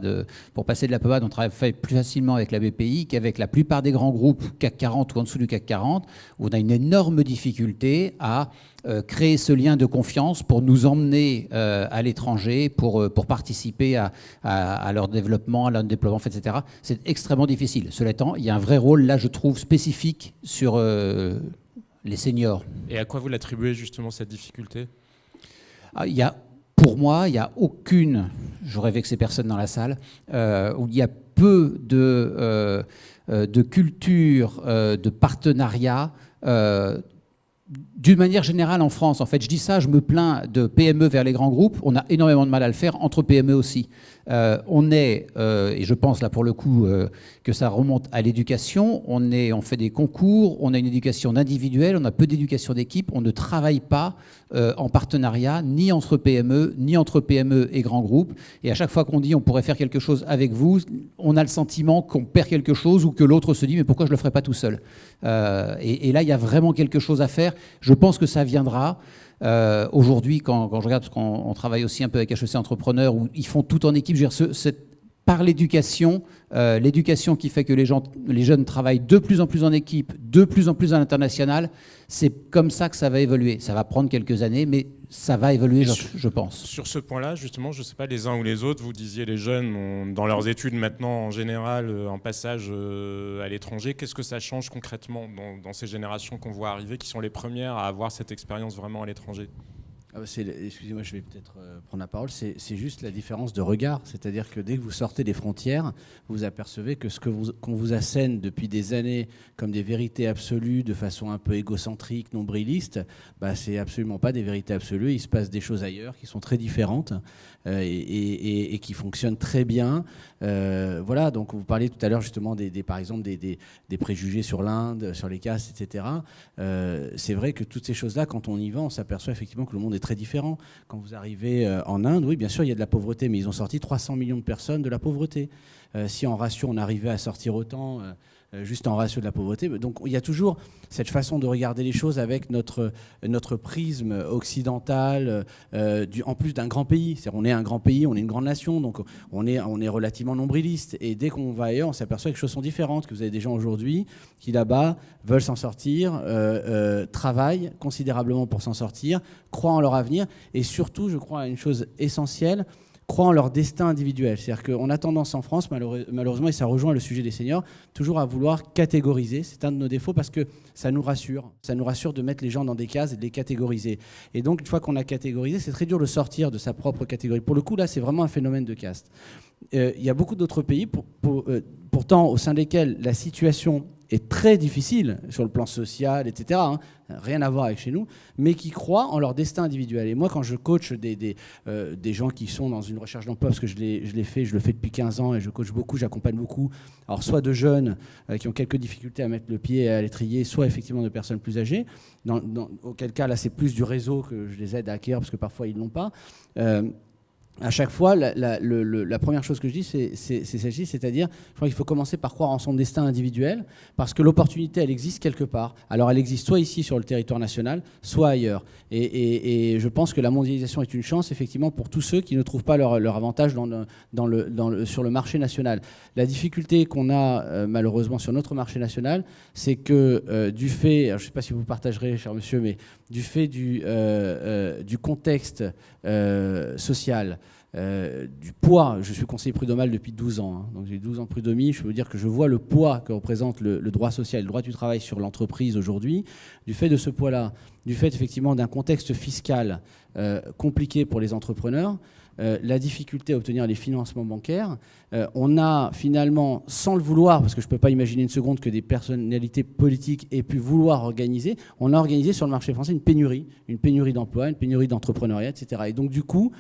pour passer de la pommade, on travaille plus facilement avec la BPI qu'avec la plupart des grands groupes CAC 40 ou en dessous du CAC 40, où on a une énorme difficulté à créer ce lien de confiance pour nous emmener à l'étranger, pour participer à leur développement, à leur déploiement, etc. C'est extrêmement difficile. Cela étant, il y a un vrai rôle, là, je trouve, spécifique sur les seniors. Et à quoi vous l'attribuez justement cette difficulté ? Pour moi, il n'y a aucune, j'aurais vexé personne dans la salle, où il y a peu de culture, de partenariat, d'une manière générale en France. En fait, je dis ça, je me plains de PME vers les grands groupes. On a énormément de mal à le faire entre PME aussi. Et je pense là pour le coup que ça remonte à l'éducation. On fait des concours, on a une éducation individuelle, on a peu d'éducation d'équipe. On ne travaille pas en partenariat, ni entre PME, ni entre PME et grands groupes. Et à chaque fois qu'on dit on pourrait faire quelque chose avec vous, on a le sentiment qu'on perd quelque chose ou que l'autre se dit mais pourquoi je ne le ferais pas tout seul ? Et là, il y a vraiment quelque chose à faire. Je pense que ça viendra. Aujourd'hui, quand je regarde, parce qu'on travaille aussi un peu avec HEC Entrepreneurs, où ils font tout en équipe, je veux dire, par l'éducation qui fait que les jeunes travaillent de plus en plus en équipe, de plus en plus à l'international, c'est comme ça que ça va évoluer. Ça va prendre quelques années, mais ça va évoluer, je pense. Sur ce point-là, justement, je ne sais pas, les uns ou les autres, vous disiez les jeunes ont, dans leurs études maintenant, en général, un passage à l'étranger. Qu'est-ce que ça change concrètement dans ces générations qu'on voit arriver, qui sont les premières à avoir cette expérience vraiment à l'étranger ? Excusez-moi, je vais peut-être prendre la parole. C'est juste la différence de regard. C'est-à-dire que dès que vous sortez des frontières, vous apercevez que qu'on vous assène depuis des années comme des vérités absolues, de façon un peu égocentrique, nombriliste, c'est absolument pas des vérités absolues. Il se passe des choses ailleurs qui sont très différentes et qui fonctionnent très bien. Voilà, donc vous parliez tout à l'heure justement par exemple des préjugés sur l'Inde, sur les castes, etc. C'est vrai que toutes ces choses-là, quand on y va, on s'aperçoit effectivement que le monde est très différent. Quand vous arrivez en Inde, oui, bien sûr, il y a de la pauvreté, mais ils ont sorti 300 millions de personnes de la pauvreté. Si en ratio, on arrivait à sortir autant, juste en ratio de la pauvreté. Donc il y a toujours cette façon de regarder les choses avec notre prisme occidental, en plus d'un grand pays. C'est-à-dire, on est un grand pays, on est une grande nation, donc on est relativement nombriliste. Et dès qu'on va ailleurs, on s'aperçoit que les choses sont différentes, que vous avez des gens aujourd'hui qui là-bas veulent s'en sortir, travaillent considérablement pour s'en sortir, croient en leur avenir, et surtout, je crois à une chose essentielle, croient en leur destin individuel. C'est-à-dire qu'on a tendance en France, malheureusement, et ça rejoint le sujet des seniors, toujours à vouloir catégoriser. C'est un de nos défauts parce que ça nous rassure. Ça nous rassure de mettre les gens dans des cases et de les catégoriser. Et donc, une fois qu'on a catégorisé, c'est très dur de sortir de sa propre catégorie. Pour le coup, là, c'est vraiment un phénomène de caste. Il y a beaucoup d'autres pays, pourtant, au sein desquels la situation est très difficile sur le plan social, etc., hein, rien à voir avec chez nous, mais qui croient en leur destin individuel. Et moi, quand je coach des gens qui sont dans une recherche d'emploi, parce que je le fais depuis 15 ans et je coach beaucoup, j'accompagne beaucoup, alors soit de jeunes qui ont quelques difficultés à mettre le pied à l'étrier, soit effectivement de personnes plus âgées, auquel cas, là, c'est plus du réseau que je les aide à acquérir, parce que parfois, ils ne l'ont pas. À chaque fois, la première chose que je dis, c'est celle-ci, c'est-à-dire, je crois qu'il faut commencer par croire en son destin individuel, parce que l'opportunité, elle existe quelque part. Alors, elle existe soit ici, sur le territoire national, soit ailleurs. Et je pense que la mondialisation est une chance, effectivement, pour tous ceux qui ne trouvent pas leur avantage sur le marché national. La difficulté qu'on a, malheureusement, sur notre marché national, c'est que du fait, alors je ne sais pas si vous partagerez, cher monsieur, mais du fait du contexte social, du poids, je suis conseiller prud'homal depuis 12 ans, hein, donc j'ai 12 ans de prud'homie, je peux vous dire que je vois le poids que représente le droit social, le droit du travail sur l'entreprise aujourd'hui. Du fait de ce poids-là, du fait effectivement d'un contexte fiscal compliqué pour les entrepreneurs, la difficulté à obtenir les financements bancaires, on a finalement, sans le vouloir, parce que je ne peux pas imaginer une seconde que des personnalités politiques aient pu vouloir organiser, on a organisé sur le marché français une pénurie d'emplois, une pénurie d'entrepreneuriat, etc. Et donc du coup,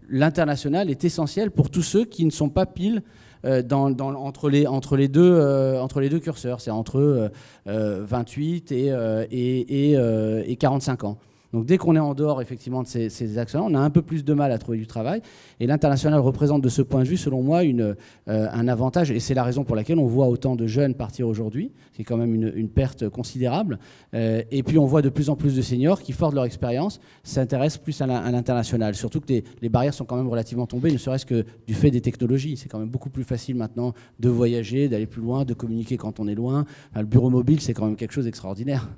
l'international est essentiel pour tous ceux qui ne sont pas pile entre les deux curseurs, c'est entre 28 et 45 ans. Donc dès qu'on est en dehors effectivement de ces axes-là, on a un peu plus de mal à trouver du travail. Et l'international représente de ce point de vue, selon moi, un avantage. Et c'est la raison pour laquelle on voit autant de jeunes partir aujourd'hui, qui est quand même une perte considérable. Et puis on voit de plus en plus de seniors qui, forts de leur expérience, s'intéressent plus à l'international. Surtout que les barrières sont quand même relativement tombées, ne serait-ce que du fait des technologies. C'est quand même beaucoup plus facile maintenant de voyager, d'aller plus loin, de communiquer quand on est loin. Enfin, le bureau mobile, c'est quand même quelque chose d'extraordinaire.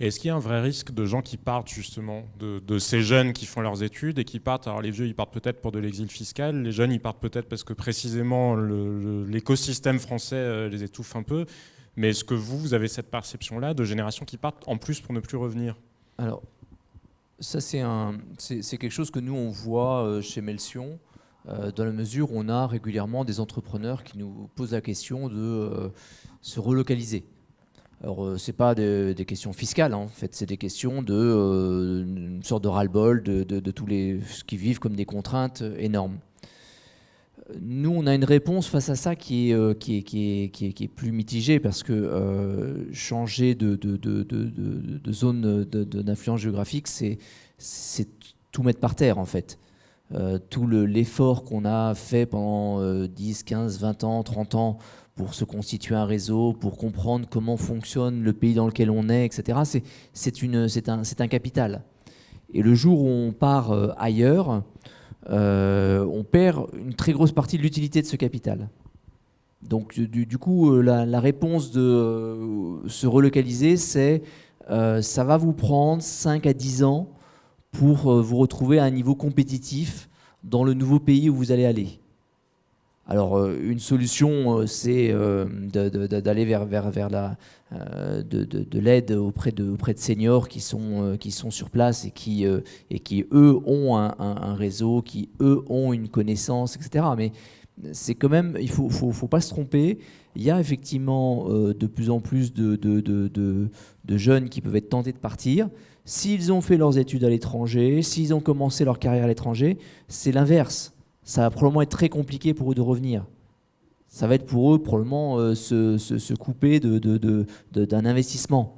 Et est-ce qu'il y a un vrai risque de gens qui partent justement, de ces jeunes qui font leurs études et qui partent, alors les vieux ils partent peut-être pour de l'exil fiscal, les jeunes ils partent peut-être parce que précisément l'écosystème français les étouffe un peu, mais est-ce que vous avez cette perception-là de générations qui partent en plus pour ne plus revenir? Alors, ça c'est quelque chose que nous on voit chez Melsion, dans la mesure où on a régulièrement des entrepreneurs qui nous posent la question de se relocaliser. Alors, ce n'est pas des questions fiscales, hein, en fait, c'est des questions une sorte de ras-le-bol de tous ceux qui vivent comme des contraintes énormes. Nous, on a une réponse face à ça qui est plus mitigée, parce que changer de zone d'influence géographique, c'est tout mettre par terre, en fait. Tout l'effort qu'on a fait pendant 10, 15, 20 ans, 30 ans pour se constituer un réseau, pour comprendre comment fonctionne le pays dans lequel on est, etc. C'est un capital. Et le jour où on part ailleurs, on perd une très grosse partie de l'utilité de ce capital. Donc du coup, la réponse de se relocaliser, c'est ça va vous prendre 5 à 10 ans pour vous retrouver à un niveau compétitif dans le nouveau pays où vous allez aller. Alors, une solution, c'est d'aller vers de l'aide auprès de seniors qui sont sur place et qui eux, ont un réseau, qui, eux, ont une connaissance, etc. Mais c'est quand même, il faut pas se tromper. Il y a effectivement de plus en plus de jeunes qui peuvent être tentés de partir. S'ils ont fait leurs études à l'étranger, s'ils ont commencé leur carrière à l'étranger, c'est l'inverse. Ça va probablement être très compliqué pour eux de revenir. Ça va être pour eux probablement se couper d'un investissement.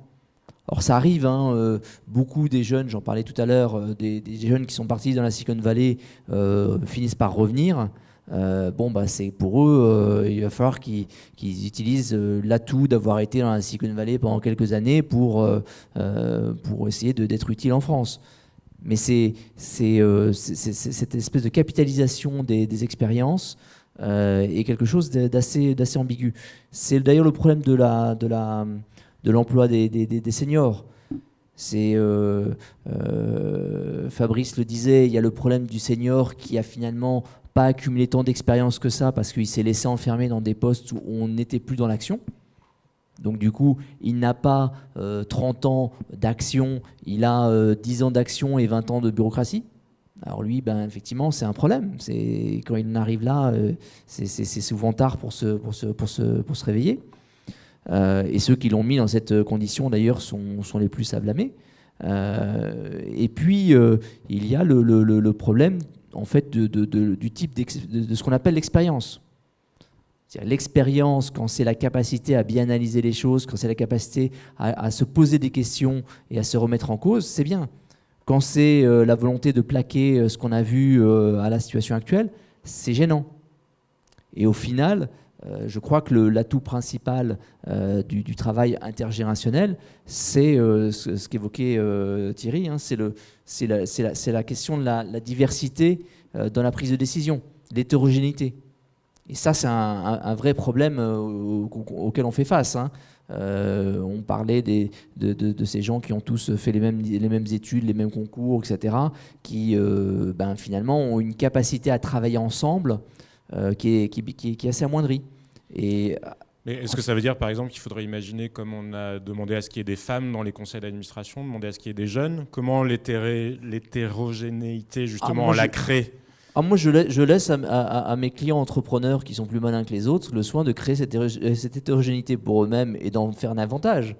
Alors ça arrive, hein, beaucoup des jeunes, j'en parlais tout à l'heure, des jeunes qui sont partis dans la Silicon Valley finissent par revenir. C'est pour eux, il va falloir qu'ils utilisent l'atout d'avoir été dans la Silicon Valley pendant quelques années pour essayer d'être utile en France. Mais c'est cette espèce de capitalisation des expériences est quelque chose d'assez ambigu. C'est d'ailleurs le problème de l'emploi des seniors. Fabrice le disait, il y a le problème du senior qui a finalement pas accumulé tant d'expérience que ça parce qu'il s'est laissé enfermer dans des postes où on n'était plus dans l'action. Donc du coup, il n'a pas 30 ans d'action, il a 10 ans d'action et 20 ans de bureaucratie. Alors lui, ben, effectivement, c'est un problème. Quand il en arrive là, c'est souvent tard pour se réveiller. Et ceux qui l'ont mis dans cette condition, d'ailleurs, sont les plus à blâmer. Et puis, il y a le problème, en fait, du type de ce qu'on appelle l'expérience. L'expérience, quand c'est la capacité à bien analyser les choses, quand c'est la capacité à se poser des questions et à se remettre en cause, c'est bien. Quand c'est la volonté de plaquer ce qu'on a vu à la situation actuelle, c'est gênant. Et au final, je crois que l'atout principal du travail intergénérationnel, c'est ce qu'évoquait Thierry, hein, c'est la question de la diversité dans la prise de décision, l'hétérogénéité. Et ça, c'est un vrai problème auquel on fait face. Hein. On parlait de ces gens qui ont tous fait les mêmes études, les mêmes concours, etc., qui finalement ont une capacité à travailler ensemble qui est assez amoindrie. Mais est-ce que ça veut dire, par exemple, qu'il faudrait imaginer, comme on a demandé à ce qu'il y ait des femmes dans les conseils d'administration, demander à ce qu'il y ait des jeunes, comment l'hétérogénéité, justement, on la crée? Moi, je laisse à mes clients entrepreneurs qui sont plus malins que les autres le soin de créer cette hétérogénéité pour eux-mêmes et d'en faire un avantage.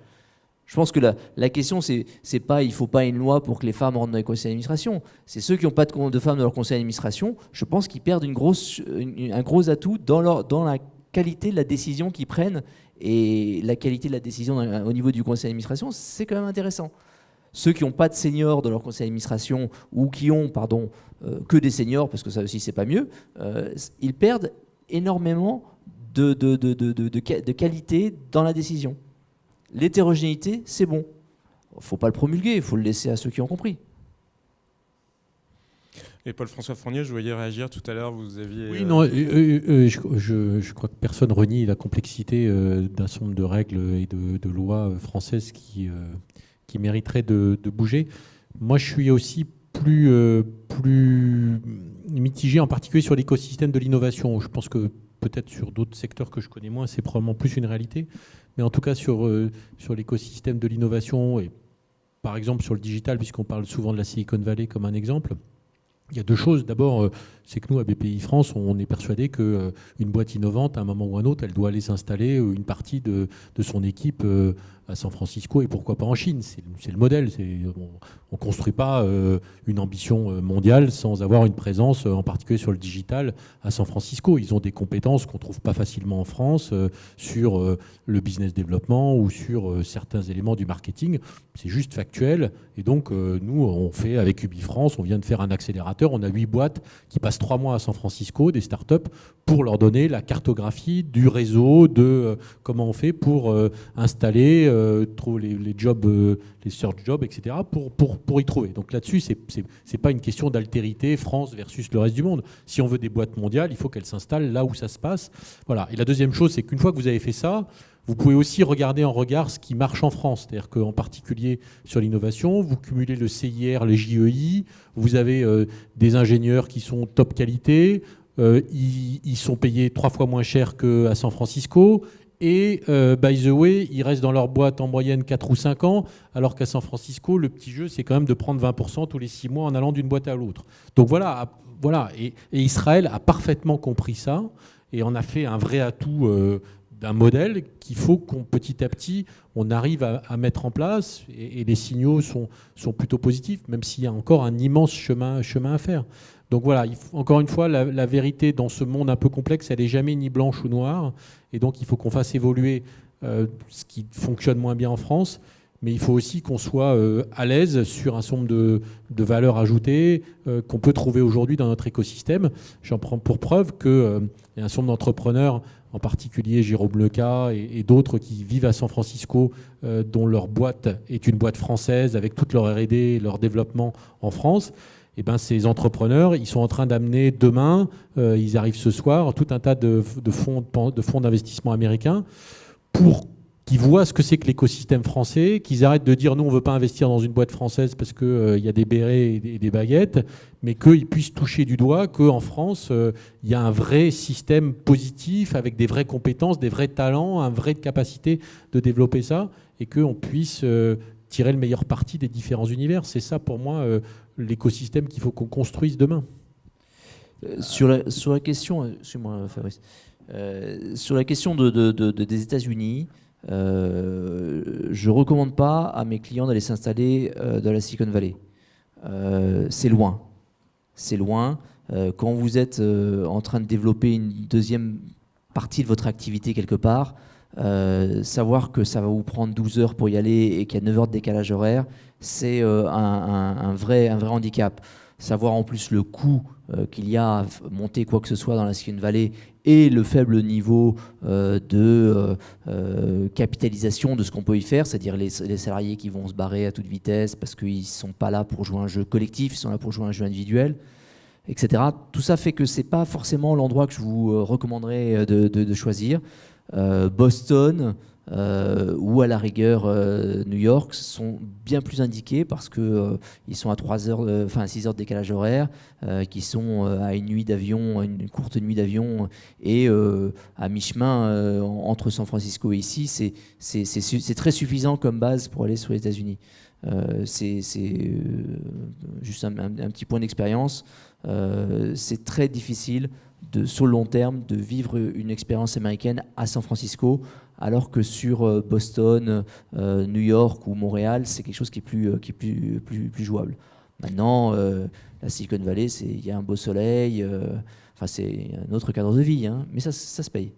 Je pense que la question, c'est pas, il ne faut pas une loi pour que les femmes rentrent dans les conseils d'administration. C'est ceux qui n'ont pas de femmes dans leur conseil d'administration, je pense qu'ils perdent un gros atout dans la qualité de la décision qu'ils prennent. Et la qualité de la décision au niveau du conseil d'administration, c'est quand même intéressant. Ceux qui n'ont pas de seniors dans leur conseil d'administration ou qui ont, que des seniors, parce que ça aussi c'est pas mieux, ils perdent énormément de qualité dans la décision. L'hétérogénéité, c'est bon. Il ne faut pas le promulguer, il faut le laisser à ceux qui ont compris. Et Paul-François Fournier, je voyais réagir tout à l'heure, vous aviez... Oui, non, je crois que personne renie la complexité d'un certain nombre de règles et de lois françaises qui mériterait de bouger. Moi, je suis aussi plus mitigé, en particulier sur l'écosystème de l'innovation. Je pense que peut-être sur d'autres secteurs que je connais moins, c'est probablement plus une réalité. Mais en tout cas, sur l'écosystème de l'innovation, et par exemple sur le digital, puisqu'on parle souvent de la Silicon Valley comme un exemple, il y a deux choses. D'abord, c'est que nous, à BPI France, on est persuadé qu'une boîte innovante, à un moment ou à un autre, elle doit aller s'installer une partie de son équipe à San Francisco et pourquoi pas en Chine. C'est le modèle. On ne construit pas une ambition mondiale sans avoir une présence, en particulier sur le digital, à San Francisco. Ils ont des compétences qu'on ne trouve pas facilement en France sur le business développement ou sur certains éléments du marketing. C'est juste factuel. Et donc, nous, on fait avec UbiFrance, on vient de faire un accélérateur. On a 8 boîtes qui passent 3 mois à San Francisco, des startups, pour leur donner la cartographie du réseau, de comment on fait pour installer, trouver les jobs, les search jobs, etc., pour y trouver. Donc là-dessus, c'est pas une question d'altérité France versus le reste du monde. Si on veut des boîtes mondiales, il faut qu'elles s'installent là où ça se passe. Voilà. Et la deuxième chose, c'est qu'une fois que vous avez fait ça, vous pouvez aussi regarder en regard ce qui marche en France. C'est-à-dire qu'en particulier sur l'innovation, vous cumulez le CIR, le JEI, vous avez des ingénieurs qui sont top qualité, ils sont payés 3 fois moins cher qu'à San Francisco, et by the way, ils restent dans leur boîte en moyenne 4 ou 5 ans, alors qu'à San Francisco, le petit jeu, c'est quand même de prendre 20% tous les 6 mois en allant d'une boîte à l'autre. Donc voilà. Et Israël a parfaitement compris ça, et en a fait un vrai atout d'un modèle qu'il faut qu'on petit à petit on arrive à mettre en place, et les signaux sont plutôt positifs, même s'il y a encore un immense chemin à faire. Donc voilà, encore une fois, la vérité dans ce monde un peu complexe, elle n'est jamais ni blanche ou noire, et donc il faut qu'on fasse évoluer ce qui fonctionne moins bien en France, mais il faut aussi qu'on soit à l'aise sur un certain nombre de valeurs ajoutées qu'on peut trouver aujourd'hui dans notre écosystème. J'en prends pour preuve qu'il y a un certain nombre d'entrepreneurs, en particulier Jérôme Leca et d'autres qui vivent à San Francisco, dont leur boîte est une boîte française avec toute leur R&D et leur développement en France. Et ben, ces entrepreneurs, ils sont en train d'amener demain, ils arrivent ce soir, tout un tas de fonds d'investissement américains pour qui voient ce que c'est que l'écosystème français, qu'ils arrêtent de dire nous on ne veut pas investir dans une boîte française parce qu'il y a des bérets et des baguettes, mais qu'ils puissent toucher du doigt qu'en France, il y a un vrai système positif avec des vraies compétences, des vrais talents, une vraie capacité de développer ça, et qu'on puisse tirer le meilleur parti des différents univers. C'est ça pour moi l'écosystème qu'il faut qu'on construise demain. Sur la question, excuse-moi Fabrice, sur la question des États-Unis, je ne recommande pas à mes clients d'aller s'installer dans la Silicon Valley. C'est loin. C'est loin. Quand vous êtes en train de développer une deuxième partie de votre activité quelque part, savoir que ça va vous prendre 12 heures pour y aller et qu'il y a 9 heures de décalage horaire, c'est un vrai handicap. Savoir en plus le coût qu'il y a à monter quoi que ce soit dans la Silicon Valley et le faible niveau de capitalisation de ce qu'on peut y faire, c'est-à-dire les salariés qui vont se barrer à toute vitesse parce qu'ils ne sont pas là pour jouer un jeu collectif, ils sont là pour jouer un jeu individuel, etc. Tout ça fait que ce n'est pas forcément l'endroit que je vous recommanderais de choisir. Boston ou à la rigueur New York sont bien plus indiqués parce que ils sont à 6 heures de décalage horaire, qui sont à une nuit d'avion, une courte nuit d'avion, et à mi-chemin entre San Francisco et ici, c'est très suffisant comme base pour aller sur les États-Unis. C'est juste un petit point d'expérience. C'est très difficile sur le long terme de vivre une expérience américaine à San Francisco, alors que sur Boston, New York ou Montréal, c'est quelque chose qui est plus jouable. Maintenant, la Silicon Valley, il y a un beau soleil, c'est un autre cadre de vie, hein, mais ça se paye.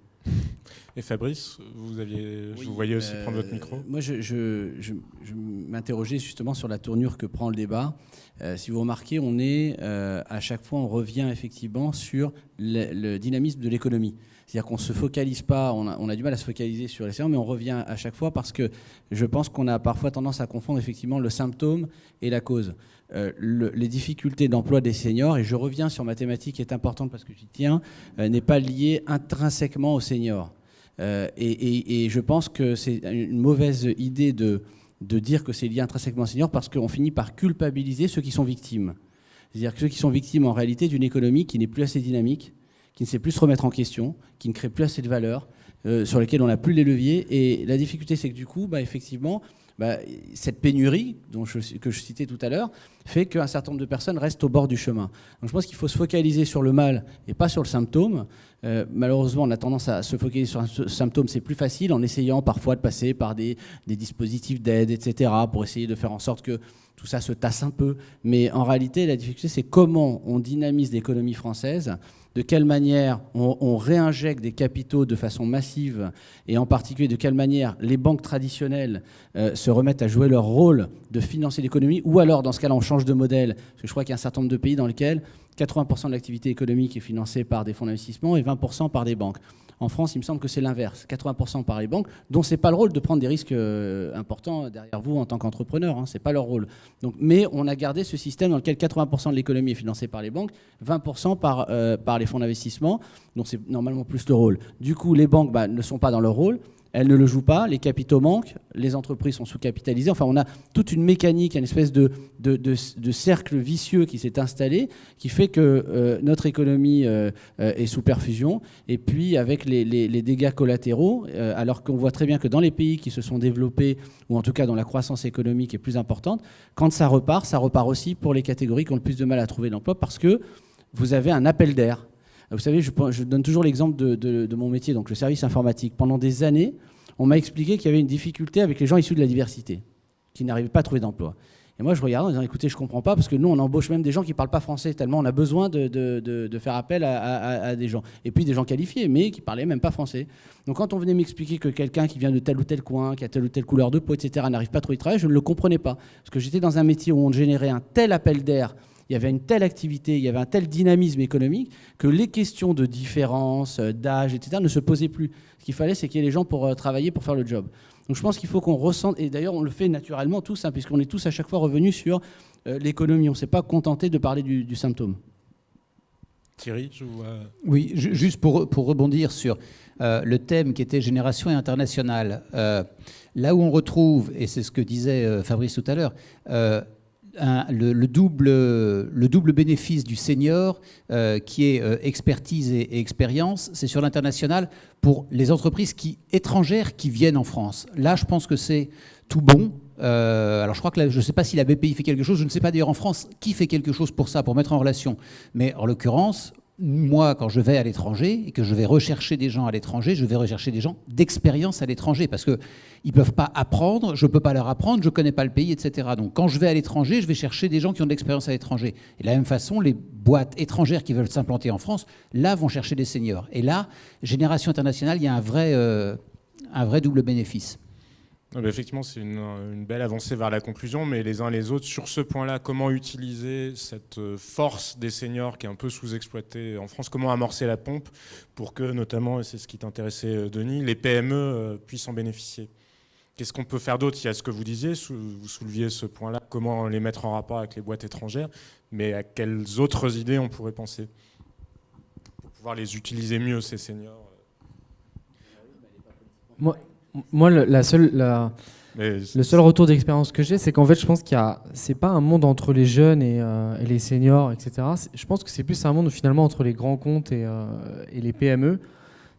Et Fabrice, je vous voyais aussi prendre votre micro. Moi, je m'interrogeais justement sur la tournure que prend le débat. Si vous remarquez, à chaque fois, on revient effectivement sur le dynamisme de l'économie. C'est-à-dire qu'on ne se focalise pas, on a du mal à se focaliser sur les seniors, mais on revient à chaque fois parce que je pense qu'on a parfois tendance à confondre effectivement le symptôme et la cause. Les difficultés d'emploi des seniors, et je reviens sur ma thématique qui est importante parce que j'y tiens, n'est pas liée intrinsèquement aux seniors. Et je pense que c'est une mauvaise idée de dire que c'est lié intrinsèquement aux seniors parce qu'on finit par culpabiliser ceux qui sont victimes. C'est-à-dire que ceux qui sont victimes en réalité d'une économie qui n'est plus assez dynamique, qui ne sait plus se remettre en question, qui ne crée plus assez de valeur, sur lesquelles on n'a plus les leviers. Et la difficulté, c'est que du coup, effectivement, cette pénurie que je citais tout à l'heure fait qu'un certain nombre de personnes restent au bord du chemin. Donc je pense qu'il faut se focaliser sur le mal et pas sur le symptôme. Malheureusement, on a tendance à se focaliser sur un symptôme, c'est plus facile, en essayant parfois de passer par des dispositifs d'aide, etc., pour essayer de faire en sorte que tout ça se tasse un peu. Mais en réalité, la difficulté, c'est comment on dynamise l'économie française, de quelle manière on réinjecte des capitaux de façon massive, et en particulier de quelle manière les banques traditionnelles se remettent à jouer leur rôle de financer l'économie, ou alors dans ce cas-là on change de modèle, parce que je crois qu'il y a un certain nombre de pays dans lesquels 80% de l'activité économique est financée par des fonds d'investissement et 20% par des banques. En France, il me semble que c'est l'inverse, 80% par les banques, dont ce n'est pas le rôle de prendre des risques importants derrière vous en tant qu'entrepreneur, hein, ce n'est pas leur rôle. Donc, mais on a gardé ce système dans lequel 80% de l'économie est financée par les banques, 20% par les fonds d'investissement, dont c'est normalement plus le rôle. Du coup, les banques ne sont pas dans leur rôle, elles ne le jouent pas, les capitaux manquent, les entreprises sont sous-capitalisées. Enfin, on a toute une mécanique, une espèce de cercle vicieux qui s'est installé, qui fait que notre économie est sous perfusion. Et puis, avec les dégâts collatéraux, alors qu'on voit très bien que dans les pays qui se sont développés, ou en tout cas dont la croissance économique est plus importante, quand ça repart aussi pour les catégories qui ont le plus de mal à trouver l'emploi, parce que vous avez un appel d'air. Vous savez, je donne toujours l'exemple de mon métier, donc le service informatique. Pendant des années, on m'a expliqué qu'il y avait une difficulté avec les gens issus de la diversité, qui n'arrivaient pas à trouver d'emploi. Et moi, je regardais en disant, écoutez, je ne comprends pas, parce que nous, on embauche même des gens qui ne parlent pas français, tellement on a besoin de faire appel à des gens. Et puis des gens qualifiés, mais qui ne parlaient même pas français. Donc quand on venait m'expliquer que quelqu'un qui vient de tel ou tel coin, qui a telle ou telle couleur de peau, etc., n'arrive pas à trouver de travail, je ne le comprenais pas. Parce que j'étais dans un métier où on générait un tel appel d'air, il y avait une telle activité, il y avait un tel dynamisme économique que les questions de différence, d'âge, etc. ne se posaient plus. Ce qu'il fallait, c'est qu'il y ait les gens pour travailler, pour faire le job. Donc je pense qu'il faut qu'on ressente, et d'ailleurs on le fait naturellement tous, hein, puisqu'on est tous à chaque fois revenus sur l'économie. On ne s'est pas contenté de parler du symptôme. Thierry, je vois. Oui, juste pour rebondir sur le thème qui était génération et internationale, là où on retrouve, et c'est ce que disait Fabrice tout à l'heure, le double bénéfice du senior, qui est expertise et expérience, c'est sur l'international pour les entreprises étrangères qui viennent en France. Là, je pense que c'est tout bon. Alors je crois que là, je ne sais pas si la BPI fait quelque chose, je ne sais pas d'ailleurs en France qui fait quelque chose pour ça, pour mettre en relation. Mais en l'occurrence, moi, quand je vais à l'étranger et que je vais rechercher des gens à l'étranger, je vais rechercher des gens d'expérience à l'étranger parce qu'ils ne peuvent pas apprendre, je ne peux pas leur apprendre, je ne connais pas le pays, etc. Donc quand je vais à l'étranger, je vais chercher des gens qui ont de l'expérience à l'étranger. Et de la même façon, les boîtes étrangères qui veulent s'implanter en France, là, vont chercher des seniors. Et là, Génération Internationale, il y a un vrai double bénéfice. Effectivement, c'est une belle avancée vers la conclusion, mais les uns les autres, sur ce point-là, comment utiliser cette force des seniors qui est un peu sous-exploitée en France, comment amorcer la pompe pour que, notamment, et c'est ce qui t'intéressait, Denis, les PME puissent en bénéficier? Qu'est-ce qu'on peut faire d'autre? Il y a ce que vous disiez, vous souleviez ce point-là, comment les mettre en rapport avec les boîtes étrangères, mais à quelles autres idées on pourrait penser pour pouvoir les utiliser mieux, ces seniors? Moi, le seul retour d'expérience que j'ai, c'est qu'en fait, je pense c'est pas un monde entre les jeunes et les seniors, etc. Je pense que c'est plus un monde finalement entre les grands comptes et les PME.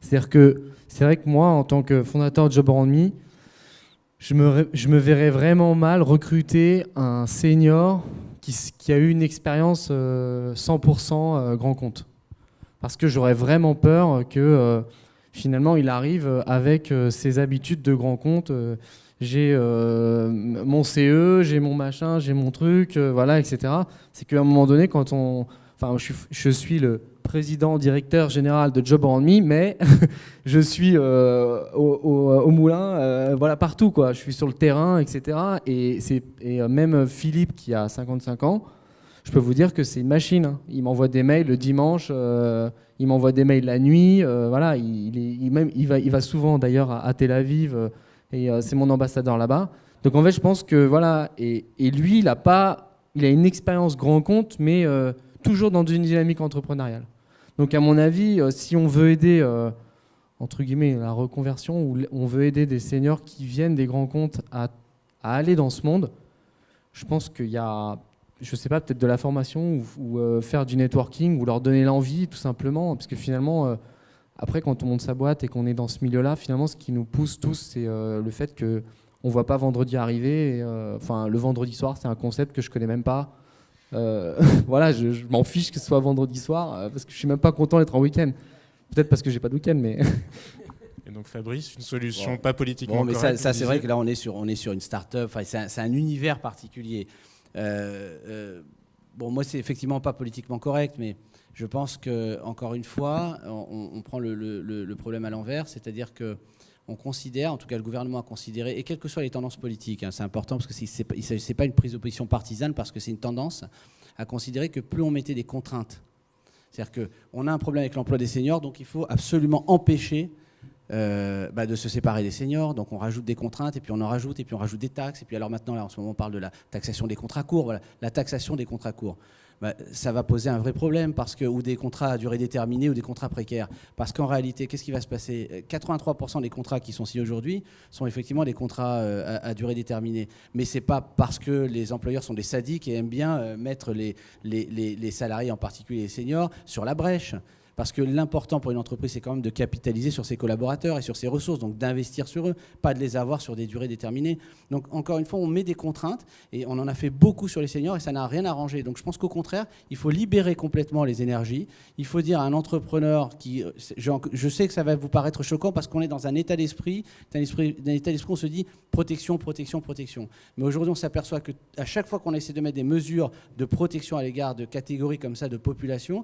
C'est-à-dire que c'est vrai que moi, en tant que fondateur de Job Around Me, je me verrais vraiment mal recruter un senior qui a eu une expérience 100% grand compte. Parce que j'aurais vraiment peur que finalement, il arrive avec ses habitudes de grand compte. J'ai mon CE, j'ai mon machin, j'ai mon truc, voilà, etc. C'est qu'à un moment donné, je suis le président, directeur général de Job Around Me, mais je suis au moulin, voilà, partout, quoi. Je suis sur le terrain, etc. Et même Philippe, qui a 55 ans, je peux vous dire que c'est une machine, hein. Il m'envoie des mails le dimanche, il m'envoie des mails la nuit. Voilà, il va souvent d'ailleurs à Tel Aviv et c'est mon ambassadeur là-bas. Donc en fait, je pense que voilà, et lui, il a une expérience grand compte, mais toujours dans une dynamique entrepreneuriale. Donc à mon avis, si on veut aider entre guillemets la reconversion, ou on veut aider des seniors qui viennent des grands comptes à aller dans ce monde, je pense qu'il y a, je sais pas, peut-être de la formation ou faire du networking ou leur donner l'envie tout simplement, parce que finalement après quand on monte sa boîte et qu'on est dans ce milieu-là, finalement ce qui nous pousse tous, c'est le fait que on voit pas vendredi arriver, enfin le vendredi soir, c'est un concept que je connais même pas. Voilà, je m'en fiche que ce soit vendredi soir parce que je suis même pas content d'être en week-end. Peut-être parce que j'ai pas de week-end, mais Et donc Fabrice, une solution pas politiquement bon, mais correcte. ça c'est vrai que là on est sur une start-up, enfin, c'est un univers particulier. Bon, moi c'est effectivement pas politiquement correct, mais je pense que encore une fois on prend le problème à l'envers, c'est-à-dire que on considère, en tout cas le gouvernement a considéré, et quelles que soient les tendances politiques, hein, c'est important parce que c'est ne s'agit pas une prise de position partisane, parce que c'est une tendance à considérer que plus on mettait des contraintes, c'est-à-dire qu'on a un problème avec l'emploi des seniors, donc il faut absolument empêcher de se séparer des seniors, donc on rajoute des contraintes, et puis on en rajoute, et puis on rajoute des taxes, et puis alors maintenant, là, en ce moment, on parle de la taxation des contrats courts, voilà, la taxation des contrats courts. Ça va poser un vrai problème, ou des contrats à durée déterminée ou des contrats précaires. Parce qu'en réalité, qu'est-ce qui va se passer ? 83% des contrats qui sont signés aujourd'hui sont effectivement des contrats à durée déterminée. Mais ce n'est pas parce que les employeurs sont des sadiques et aiment bien mettre les salariés, en particulier les seniors, sur la brèche. Parce que l'important pour une entreprise, c'est quand même de capitaliser sur ses collaborateurs et sur ses ressources, donc d'investir sur eux, pas de les avoir sur des durées déterminées. Donc encore une fois, on met des contraintes et on en a fait beaucoup sur les seniors et ça n'a rien arrangé. Donc je pense qu'au contraire, il faut libérer complètement les énergies. Il faut dire à un entrepreneur qui, je sais que ça va vous paraître choquant parce qu'on est dans un état d'esprit, on se dit protection, protection, protection. Mais aujourd'hui, on s'aperçoit qu'à chaque fois qu'on essaie de mettre des mesures de protection à l'égard de catégories comme ça de population,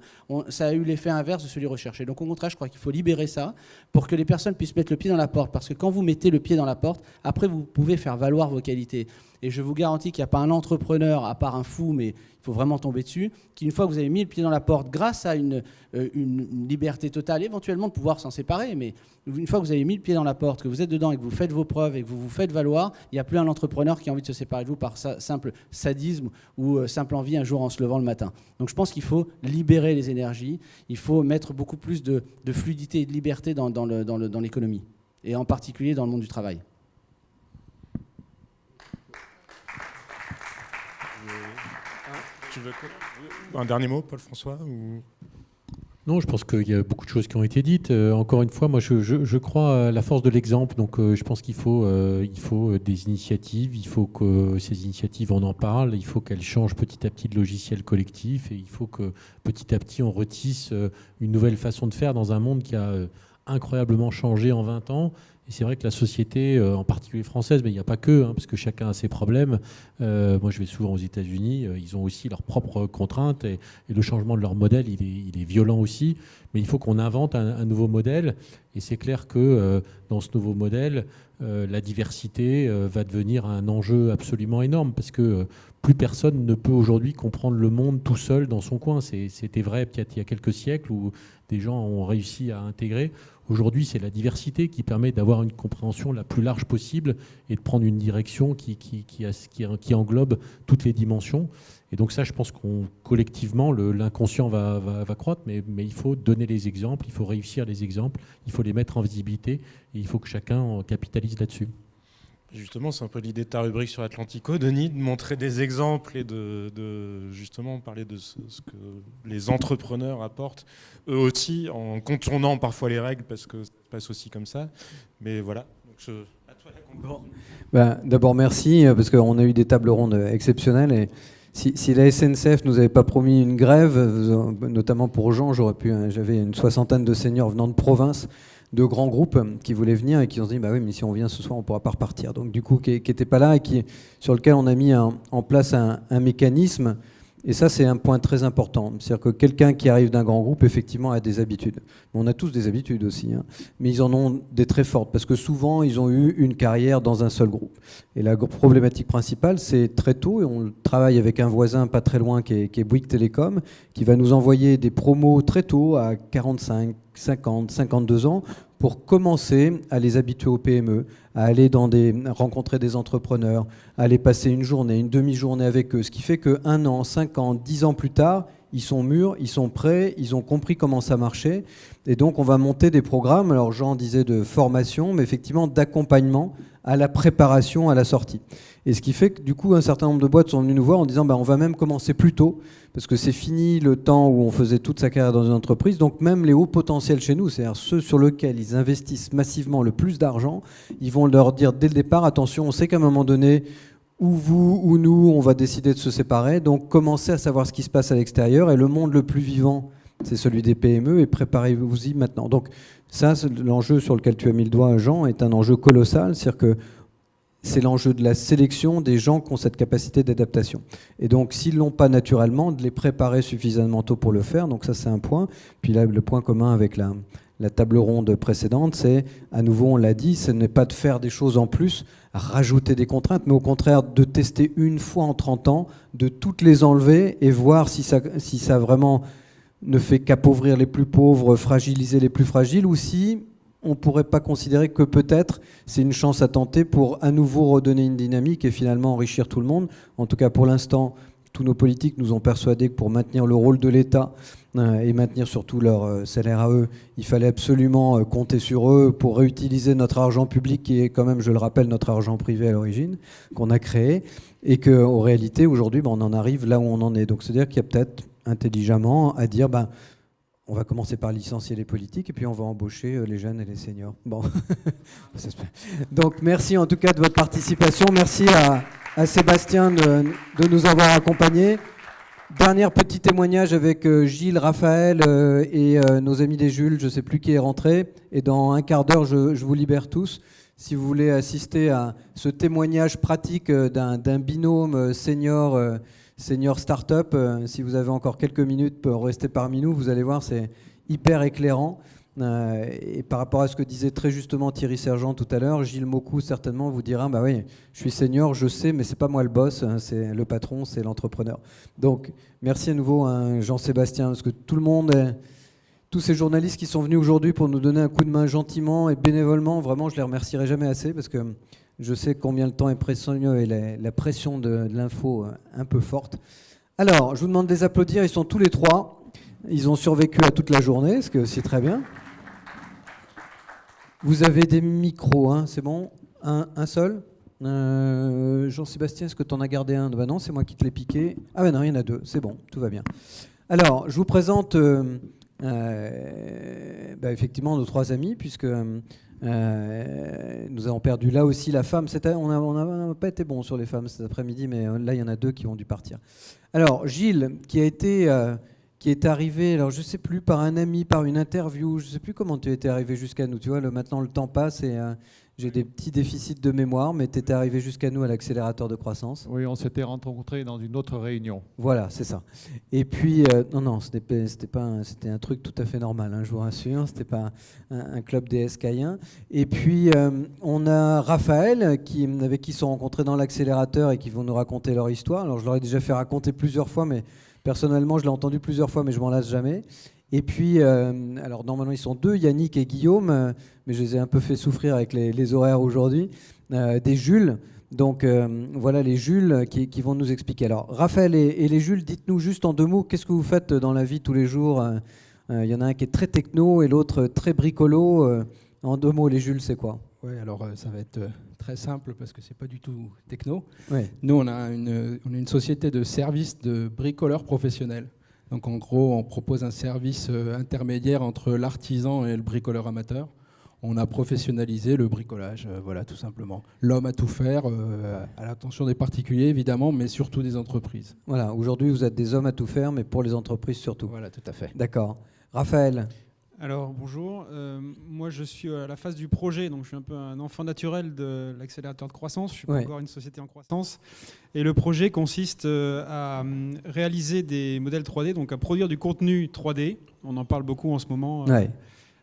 ça a eu l'effet inverse de celui recherché. Donc au contraire, je crois qu'il faut libérer ça pour que les personnes puissent mettre le pied dans la porte. Parce que quand vous mettez le pied dans la porte, après vous pouvez faire valoir vos qualités. Et je vous garantis qu'il n'y a pas un entrepreneur, à part un fou, mais il faut vraiment tomber dessus, qu'une fois que vous avez mis le pied dans la porte, grâce à une liberté totale, éventuellement de pouvoir s'en séparer, mais une fois que vous avez mis le pied dans la porte, que vous êtes dedans et que vous faites vos preuves et que vous vous faites valoir, il n'y a plus un entrepreneur qui a envie de se séparer de vous par simple sadisme ou simple envie un jour en se levant le matin. Donc je pense qu'il faut libérer les énergies, il faut mettre beaucoup plus de fluidité et de liberté dans l'économie, et en particulier dans le monde du travail. Tu veux un dernier mot, Paul-François ou... Non, je pense qu'il y a beaucoup de choses qui ont été dites. Encore une fois, moi, je crois à la force de l'exemple. Donc, je pense qu'il faut des initiatives. Il faut que ces initiatives, on en parle. Il faut qu'elles changent petit à petit de logiciel collectif. Et il faut que petit à petit, on retisse une nouvelle façon de faire dans un monde qui a incroyablement changé en 20 ans. Et c'est vrai que la société, en particulier française, mais il n'y a pas que, parce que chacun a ses problèmes. Moi, je vais souvent aux États-Unis. Ils ont aussi leurs propres contraintes et le changement de leur modèle, il est violent aussi. Mais il faut qu'on invente un nouveau modèle. Et c'est clair que dans ce nouveau modèle, la diversité va devenir un enjeu absolument énorme parce que plus personne ne peut aujourd'hui comprendre le monde tout seul dans son coin. C'était vrai peut-être il y a quelques siècles où des gens ont réussi à intégrer. Aujourd'hui, c'est la diversité qui permet d'avoir une compréhension la plus large possible et de prendre une direction qui englobe toutes les dimensions. Et donc ça, je pense qu'on collectivement, l'inconscient va croître, mais il faut donner les exemples, il faut réussir les exemples, il faut les mettre en visibilité et il faut que chacun capitalise là-dessus. Justement, c'est un peu l'idée de ta rubrique sur Atlantico, Denis, de montrer des exemples et de justement parler de ce que les entrepreneurs apportent, eux aussi, en contournant parfois les règles, parce que ça se passe aussi comme ça. Mais voilà, donc à toi la conclusion. D'abord, merci, parce qu'on a eu des tables rondes exceptionnelles. Et si la SNCF nous avait pas promis une grève, notamment pour Jean, j'avais une 60aine de seniors venant de province, de grands groupes qui voulaient venir et qui ont dit bah oui, mais si on vient ce soir on ne pourra pas repartir, donc du coup qui n'étaient pas là et sur lequel on a mis en place un mécanisme. Et ça, c'est un point très important. C'est-à-dire que quelqu'un qui arrive d'un grand groupe, effectivement, a des habitudes. On a tous des habitudes aussi, mais ils en ont des très fortes, parce que souvent, ils ont eu une carrière dans un seul groupe. Et la problématique principale, c'est très tôt, et on travaille avec un voisin pas très loin, qui est Bouygues Télécom, qui va nous envoyer des promos très tôt, à 45, 50, 52 ans, pour commencer à les habituer aux PME, à aller rencontrer des entrepreneurs, à aller passer une journée, une demi-journée avec eux. Ce qui fait que 1 an, 5 ans, 10 ans plus tard, ils sont mûrs, ils sont prêts, ils ont compris comment ça marchait. Et donc, on va monter des programmes, alors Jean disait de formation, mais effectivement d'accompagnement à la préparation à la sortie. Et ce qui fait que du coup, un certain nombre de boîtes sont venues nous voir en disant on va même commencer plus tôt, parce que c'est fini le temps où on faisait toute sa carrière dans une entreprise. Donc même les hauts potentiels chez nous, c'est-à-dire ceux sur lesquels ils investissent massivement le plus d'argent, ils vont leur dire dès le départ, attention, on sait qu'à un moment donné, ou vous ou nous, on va décider de se séparer. Donc commencez à savoir ce qui se passe à l'extérieur. Et le monde le plus vivant, c'est celui des PME, et préparez-vous-y maintenant. Donc ça, l'enjeu sur lequel tu as mis le doigt, Jean, est un enjeu colossal. C'est-à-dire que c'est l'enjeu de la sélection des gens qui ont cette capacité d'adaptation. Et donc, s'ils ne l'ont pas naturellement, de les préparer suffisamment tôt pour le faire. Donc ça, c'est un point. Puis là, le point commun avec la table ronde précédente, c'est, à nouveau, on l'a dit, ce n'est pas de faire des choses en plus, rajouter des contraintes, mais au contraire de tester une fois en 30 ans, de toutes les enlever et voir si ça vraiment ne fait qu'appauvrir les plus pauvres, fragiliser les plus fragiles, ou si on ne pourrait pas considérer que peut-être c'est une chance à tenter pour à nouveau redonner une dynamique et finalement enrichir tout le monde. En tout cas, pour l'instant, tous nos politiques nous ont persuadés que pour maintenir le rôle de l'État et maintenir surtout leur salaire à eux, il fallait absolument compter sur eux pour réutiliser notre argent public, qui est quand même, je le rappelle, notre argent privé à l'origine, qu'on a créé, et qu'en réalité, aujourd'hui, on en arrive là où on en est. Donc, c'est-à-dire qu'il y a peut-être intelligemment à dire on va commencer par licencier les politiques et puis on va embaucher les jeunes et les seniors. Bon. Donc merci en tout cas de votre participation. Merci à Sébastien de nous avoir accompagnés. Dernier petit témoignage avec Gilles, Raphaël et nos amis des Jules. Je ne sais plus qui est rentré. Et dans un quart d'heure, je vous libère tous. Si vous voulez assister à ce témoignage pratique d'un binôme senior start-up, si vous avez encore quelques minutes pour rester parmi nous, vous allez voir, c'est hyper éclairant. Et par rapport à ce que disait très justement Thierry Sergent tout à l'heure, Gilles Maucou certainement vous dira, bah oui, je suis senior, je sais, mais c'est pas moi le boss, hein, c'est le patron, c'est l'entrepreneur. Donc merci à nouveau à Jean-Sébastien, parce que tout le monde, tous ces journalistes qui sont venus aujourd'hui pour nous donner un coup de main gentiment et bénévolement, vraiment je les remercierai jamais assez, parce que je sais combien le temps est précieux et la pression de l'info un peu forte. Alors, je vous demande de les applaudir, ils sont tous les trois. Ils ont survécu à toute la journée, ce qui est aussi très bien. Vous avez des micros, hein, c'est bon? Un seul? Jean-Sébastien, est-ce que tu en as gardé un? Ben non, c'est moi qui te l'ai piqué. Ah ben non, il y en a deux, c'est bon, tout va bien. Alors, je vous présente effectivement nos trois amis, puisque nous avons perdu là aussi la femme. On n'a pas été bon sur les femmes cet après-midi, mais là, il y en a deux qui ont dû partir. Alors, Gilles, qui est arrivé, alors je ne sais plus, par un ami, par une interview, je ne sais plus comment tu étais arrivé jusqu'à nous. Tu vois, maintenant le temps passe et j'ai des petits déficits de mémoire, mais tu étais arrivé jusqu'à nous à l'accélérateur de croissance. Oui, on s'était rencontrés dans une autre réunion. Voilà, c'est ça. Et puis, non, c'était un truc tout à fait normal, hein, je vous rassure, c'était pas un club des SKiens. Et puis, on a Raphaël, avec qui ils sont rencontrés dans l'accélérateur et qui vont nous raconter leur histoire. Alors, je leur ai déjà fait raconter plusieurs fois, mais personnellement, je l'ai entendu plusieurs fois, mais je m'en lasse jamais. Et puis, alors normalement, ils sont deux, Yannick et Guillaume, mais je les ai un peu fait souffrir avec les horaires aujourd'hui, des Jules. Donc, voilà les Jules qui vont nous expliquer. Alors, Raphaël et les Jules, dites-nous juste en deux mots, qu'est-ce que vous faites dans la vie tous les jours? Il y en a un qui est très techno et l'autre très bricolo. En deux mots, les Jules, c'est quoi? Oui, alors ça va être très simple parce que c'est pas du tout techno. Ouais. Nous, on a une société de services de bricoleurs professionnels. Donc en gros, on propose un service intermédiaire entre l'artisan et le bricoleur amateur. On a professionnalisé le bricolage, voilà, tout simplement. L'homme à tout faire, à l'attention des particuliers évidemment, mais surtout des entreprises. Voilà, aujourd'hui vous êtes des hommes à tout faire, mais pour les entreprises surtout. Voilà, tout à fait. D'accord. Raphaël? Alors bonjour, moi je suis à la phase du projet, donc je suis un peu un enfant naturel de l'accélérateur de croissance, je suis pas encore une société en croissance. Et le projet consiste à réaliser des modèles 3D, donc à produire du contenu 3D, on en parle beaucoup en ce moment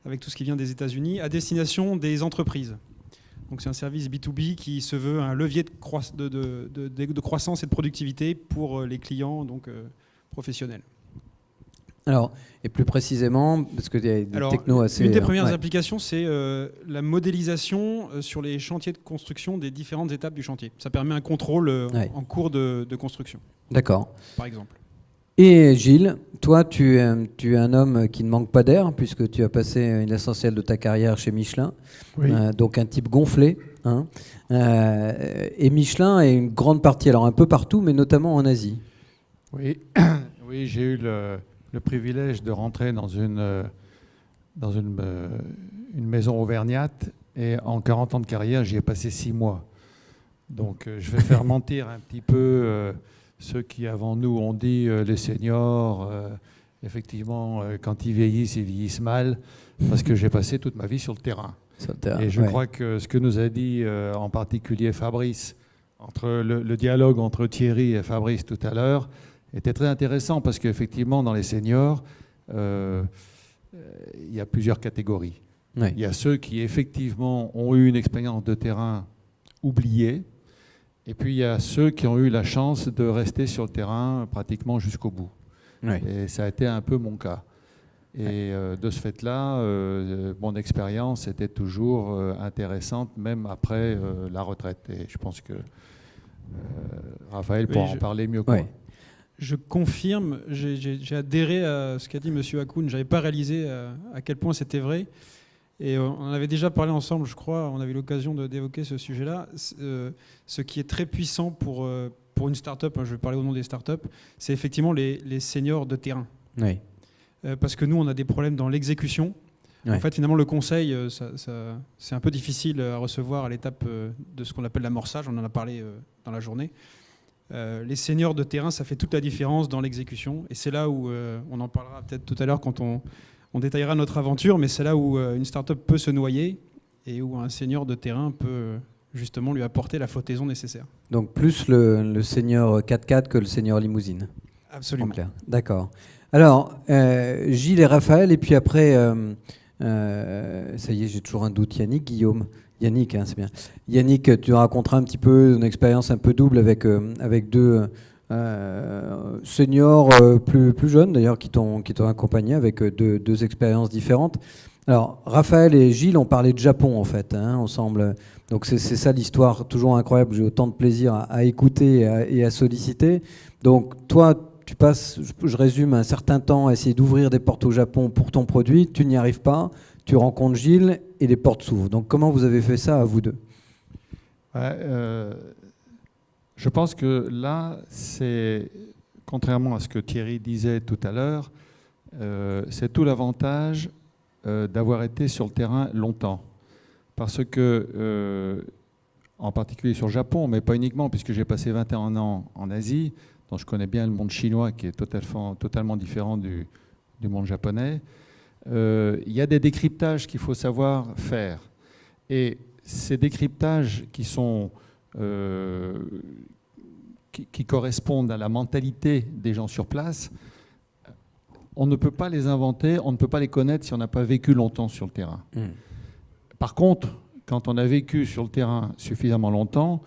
avec tout ce qui vient des États-Unis, à destination des entreprises. Donc c'est un service B2B qui se veut un levier de croissance et de productivité pour les clients donc, professionnels. Alors, et plus précisément, parce qu'il y a des technos assez... Une des premières applications, c'est la modélisation sur les chantiers de construction des différentes étapes du chantier. Ça permet un contrôle en cours de construction. D'accord. Par exemple. Et Gilles, toi, tu es un homme qui ne manque pas d'air, puisque tu as passé l'essentiel de ta carrière chez Michelin. Oui. Donc un type gonflé. Hein. Et Michelin est une grande partie, alors un peu partout, mais notamment en Asie. Oui, oui, j'ai eu le privilège de rentrer dans une maison auvergnate et en 40 ans de carrière, j'y ai passé 6 mois. Donc je vais faire mentir un petit peu ceux qui avant nous ont dit les seniors, effectivement, quand ils vieillissent mal, parce que j'ai passé toute ma vie sur le terrain. Et je crois que ce que nous a dit en particulier Fabrice, entre le dialogue entre Thierry et Fabrice tout à l'heure, était très intéressant parce qu'effectivement, dans les seniors, il y a plusieurs catégories. Oui. Il y a ceux qui, effectivement, ont eu une expérience de terrain oubliée, et puis il y a ceux qui ont eu la chance de rester sur le terrain pratiquement jusqu'au bout. Oui. Et ça a été un peu mon cas. Et de ce fait-là, mon expérience était toujours intéressante, même après la retraite. Et je pense que Raphaël pourra en parler mieux que moi. Je confirme, j'ai adhéré à ce qu'a dit M. Hakoun. Je n'avais pas réalisé à quel point c'était vrai. Et on en avait déjà parlé ensemble, je crois. On avait eu l'occasion d'évoquer ce sujet-là. Ce qui est très puissant pour une start-up, je vais parler au nom des start-up, c'est effectivement les seniors de terrain. Oui. Parce que nous, on a des problèmes dans l'exécution. Oui. En fait, finalement, le conseil, c'est un peu difficile à recevoir à l'étape de ce qu'on appelle l'amorçage. On en a parlé dans la journée. Les seniors de terrain, ça fait toute la différence dans l'exécution. Et c'est là où, on en parlera peut-être tout à l'heure quand on détaillera notre aventure, mais c'est là où une start-up peut se noyer et où un senior de terrain peut justement lui apporter la flottaison nécessaire. Donc plus le senior 4x4 que le senior limousine. Absolument. D'accord. Alors, Gilles et Raphaël, et puis après, Ça y est, j'ai toujours un doute. Guillaume Yannick, hein, c'est bien. Yannick, tu raconteras un petit peu une expérience un peu double avec deux seniors plus jeunes d'ailleurs qui t'ont accompagné avec deux expériences différentes. Alors, Raphaël et Gilles ont parlé de Japon en fait, hein, ensemble. Donc c'est ça l'histoire, toujours incroyable. J'ai autant de plaisir à écouter et à solliciter. Donc toi, tu passes, je résume, un certain temps à essayer d'ouvrir des portes au Japon pour ton produit. Tu n'y arrives pas. Tu rencontres Gilles et les portes s'ouvrent. Donc comment vous avez fait ça à vous deux? Je pense que là, c'est, contrairement à ce que Thierry disait tout à l'heure, c'est tout l'avantage d'avoir été sur le terrain longtemps. Parce que, en particulier sur le Japon, mais pas uniquement, puisque j'ai passé 21 ans en Asie, donc je connais bien le monde chinois qui est totalement différent du monde japonais. Il y a des décryptages qu'il faut savoir faire. Et ces décryptages qui correspondent à la mentalité des gens sur place, on ne peut pas les inventer, on ne peut pas les connaître si on n'a pas vécu longtemps sur le terrain. Par contre, quand on a vécu sur le terrain suffisamment longtemps,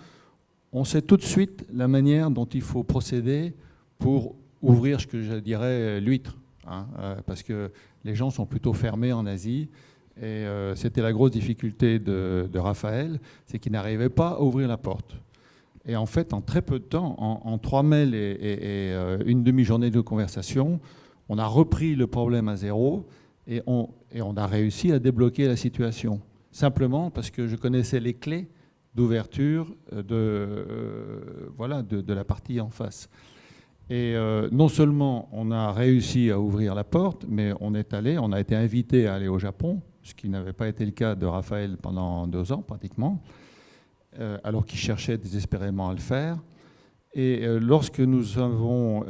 on sait tout de suite la manière dont il faut procéder pour ouvrir ce que je dirais l'huître. Parce que les gens sont plutôt fermés en Asie. Et c'était la grosse difficulté de Raphaël, c'est qu'il n'arrivait pas à ouvrir la porte. Et en fait, en très peu de temps, en 3 mails et une demi-journée de conversation, on a repris le problème à zéro et on a réussi à débloquer la situation. Simplement parce que je connaissais les clés d'ouverture de la partie en face. Et non seulement on a réussi à ouvrir la porte, mais on a été invité à aller au Japon, ce qui n'avait pas été le cas de Raphaël pendant 2 ans pratiquement, alors qu'il cherchait désespérément à le faire. Et lorsque nous avons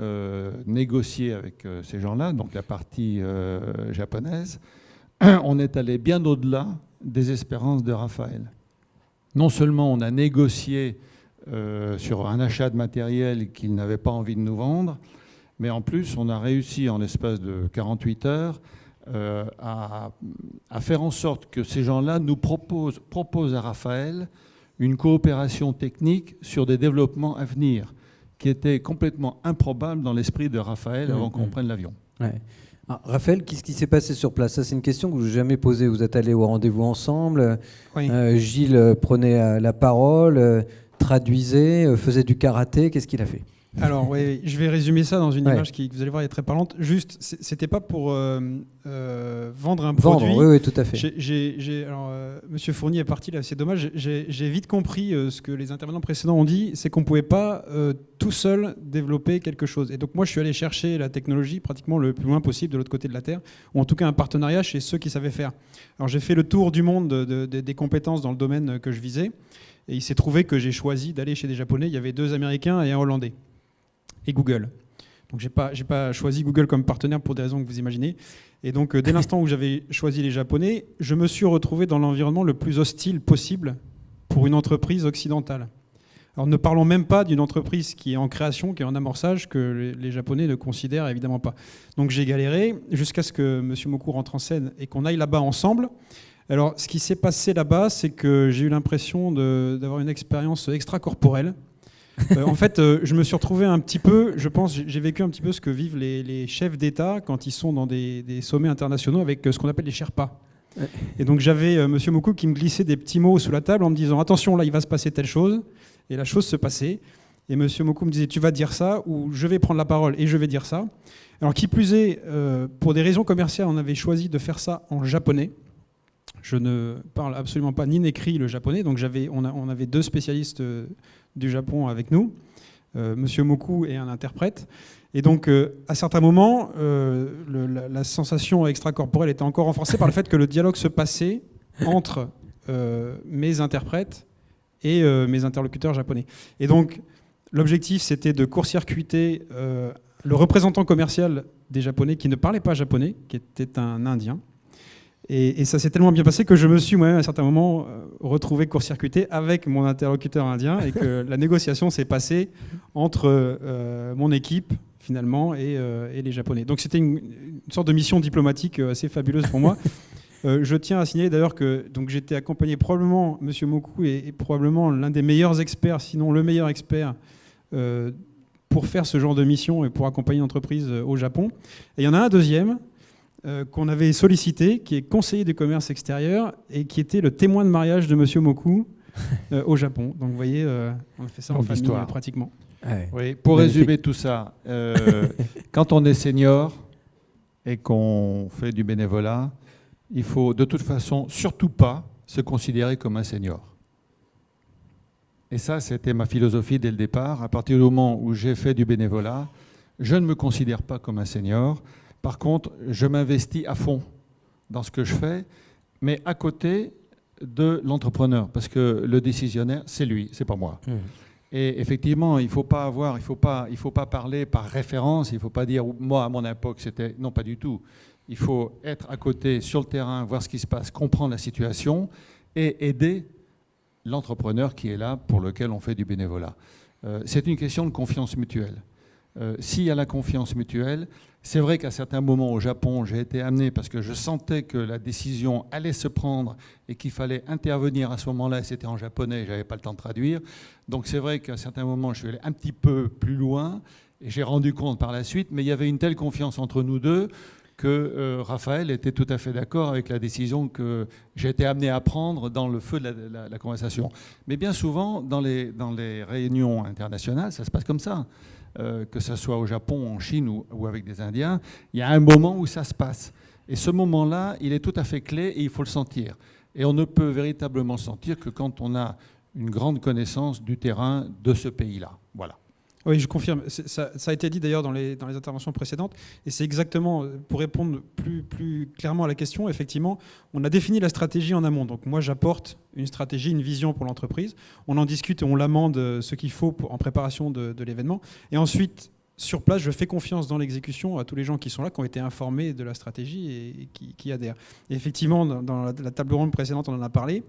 négocié avec ces gens-là, donc la partie japonaise, on est allé bien au-delà des espérances de Raphaël. Non seulement on a négocié sur un achat de matériel qu'il n'avait pas envie de nous vendre, mais en plus on a réussi en l'espace de 48 heures à faire en sorte que ces gens-là nous proposent à Raphaël une coopération technique sur des développements à venir qui étaient complètement improbables dans l'esprit de Raphaël avant qu'on prenne l'avion. Ouais. Ah, Raphaël, qu'est-ce qui s'est passé sur place? Ça, c'est une question que je vous ai jamais posée. Vous êtes allés au rendez-vous ensemble. Oui. Gilles prenait la parole, traduisait, faisait du karaté. Qu'est-ce qu'il a fait? Alors, oui, je vais résumer ça dans une image qui, vous allez voir, est très parlante. Juste, c'était pas pour vendre un produit. Oui, tout à fait. Monsieur Fournier est parti là, c'est dommage. J'ai vite compris ce que les intervenants précédents ont dit, c'est qu'on pouvait pas tout seul développer quelque chose. Et donc moi, je suis allé chercher la technologie pratiquement le plus loin possible de l'autre côté de la Terre, ou en tout cas un partenariat chez ceux qui savaient faire. Alors j'ai fait le tour du monde des compétences dans le domaine que je visais, et il s'est trouvé que j'ai choisi d'aller chez des Japonais. Il y avait 2 Américains et un Hollandais. Et Google. Donc j'ai pas choisi Google comme partenaire pour des raisons que vous imaginez. Et donc dès l'instant où j'avais choisi les Japonais, je me suis retrouvé dans l'environnement le plus hostile possible pour une entreprise occidentale. Alors ne parlons même pas d'une entreprise qui est en création, qui est en amorçage, que les Japonais ne considèrent évidemment pas. Donc j'ai galéré jusqu'à ce que M. Moku rentre en scène et qu'on aille là-bas ensemble. Alors ce qui s'est passé là-bas, c'est que j'ai eu l'impression d'avoir une expérience extracorporelle. En fait, je me suis retrouvé un petit peu, je pense, j'ai vécu un petit peu ce que vivent les chefs d'État quand ils sont dans des sommets internationaux avec ce qu'on appelle les Sherpas. Et donc j'avais M. Moku qui me glissait des petits mots sous la table en me disant « Attention, là, il va se passer telle chose ». Et la chose se passait. Et M. Moku me disait « Tu vas dire ça » ou « Je vais prendre la parole et je vais dire ça ». Alors qui plus est, pour des raisons commerciales, on avait choisi de faire ça en japonais. Je ne parle absolument pas ni n'écris le japonais, donc on avait 2 spécialistes du Japon avec nous, Monsieur Moku et un interprète. Et donc, à certains moments, la sensation extracorporelle était encore renforcée par le fait que le dialogue se passait entre mes interprètes et mes interlocuteurs japonais. Et donc, l'objectif, c'était de court-circuiter le représentant commercial des Japonais qui ne parlait pas japonais, qui était un Indien. Et ça s'est tellement bien passé que je me suis moi-même à un certain moment retrouvé court-circuité avec mon interlocuteur indien et que la négociation s'est passée entre mon équipe finalement et les Japonais. Donc c'était une sorte de mission diplomatique assez fabuleuse pour moi. Je tiens à signaler d'ailleurs que j'étais accompagné probablement, Monsieur Moku est probablement l'un des meilleurs experts, sinon le meilleur expert, pour faire ce genre de mission et pour accompagner une entreprise au Japon. Et il y en a un deuxième qu'on avait sollicité, qui est conseiller du commerce extérieur et qui était le témoin de mariage de Monsieur Moku au Japon. Donc vous voyez, on a fait ça en famille pratiquement. Ouais. Oui, pour résumer tout ça, quand on est senior et qu'on fait du bénévolat, il faut de toute façon surtout pas se considérer comme un senior. Et ça, c'était ma philosophie dès le départ. À partir du moment où j'ai fait du bénévolat, je ne me considère pas comme un senior. Par contre, je m'investis à fond dans ce que je fais, mais à côté de l'entrepreneur, parce que le décisionnaire, c'est lui, c'est pas moi. Et effectivement, il faut pas parler par référence. Il ne faut pas dire moi à mon époque c'était non, pas du tout. Il faut être à côté sur le terrain, voir ce qui se passe, comprendre la situation et aider l'entrepreneur qui est là, pour lequel on fait du bénévolat. C'est une question de confiance mutuelle. S'il y a la confiance mutuelle, c'est vrai qu'à certains moments au Japon, j'ai été amené parce que je sentais que la décision allait se prendre et qu'il fallait intervenir à ce moment-là. C'était en japonais, je n'avais pas le temps de traduire. Donc c'est vrai qu'à certains moments, je suis allé un petit peu plus loin et j'ai rendu compte par la suite. Mais il y avait une telle confiance entre nous deux que Raphaël était tout à fait d'accord avec la décision que j'ai été amené à prendre dans le feu de la conversation. Mais bien souvent, dans les réunions internationales, ça se passe comme ça. Que ce soit au Japon, en Chine ou avec des Indiens, il y a un moment où ça se passe. Et ce moment-là, il est tout à fait clé et il faut le sentir. Et on ne peut véritablement le sentir que quand on a une grande connaissance du terrain de ce pays-là. Voilà. Oui, je confirme. Ça a été dit d'ailleurs dans les interventions précédentes. Et c'est exactement, pour répondre plus clairement à la question, effectivement, on a défini la stratégie en amont. Donc moi, j'apporte une stratégie, une vision pour l'entreprise. On en discute et on l'amende ce qu'il faut en préparation de l'événement. Et ensuite, sur place, je fais confiance dans l'exécution à tous les gens qui sont là, qui ont été informés de la stratégie et qui adhèrent. Et effectivement, dans la table ronde précédente, on en a parlé.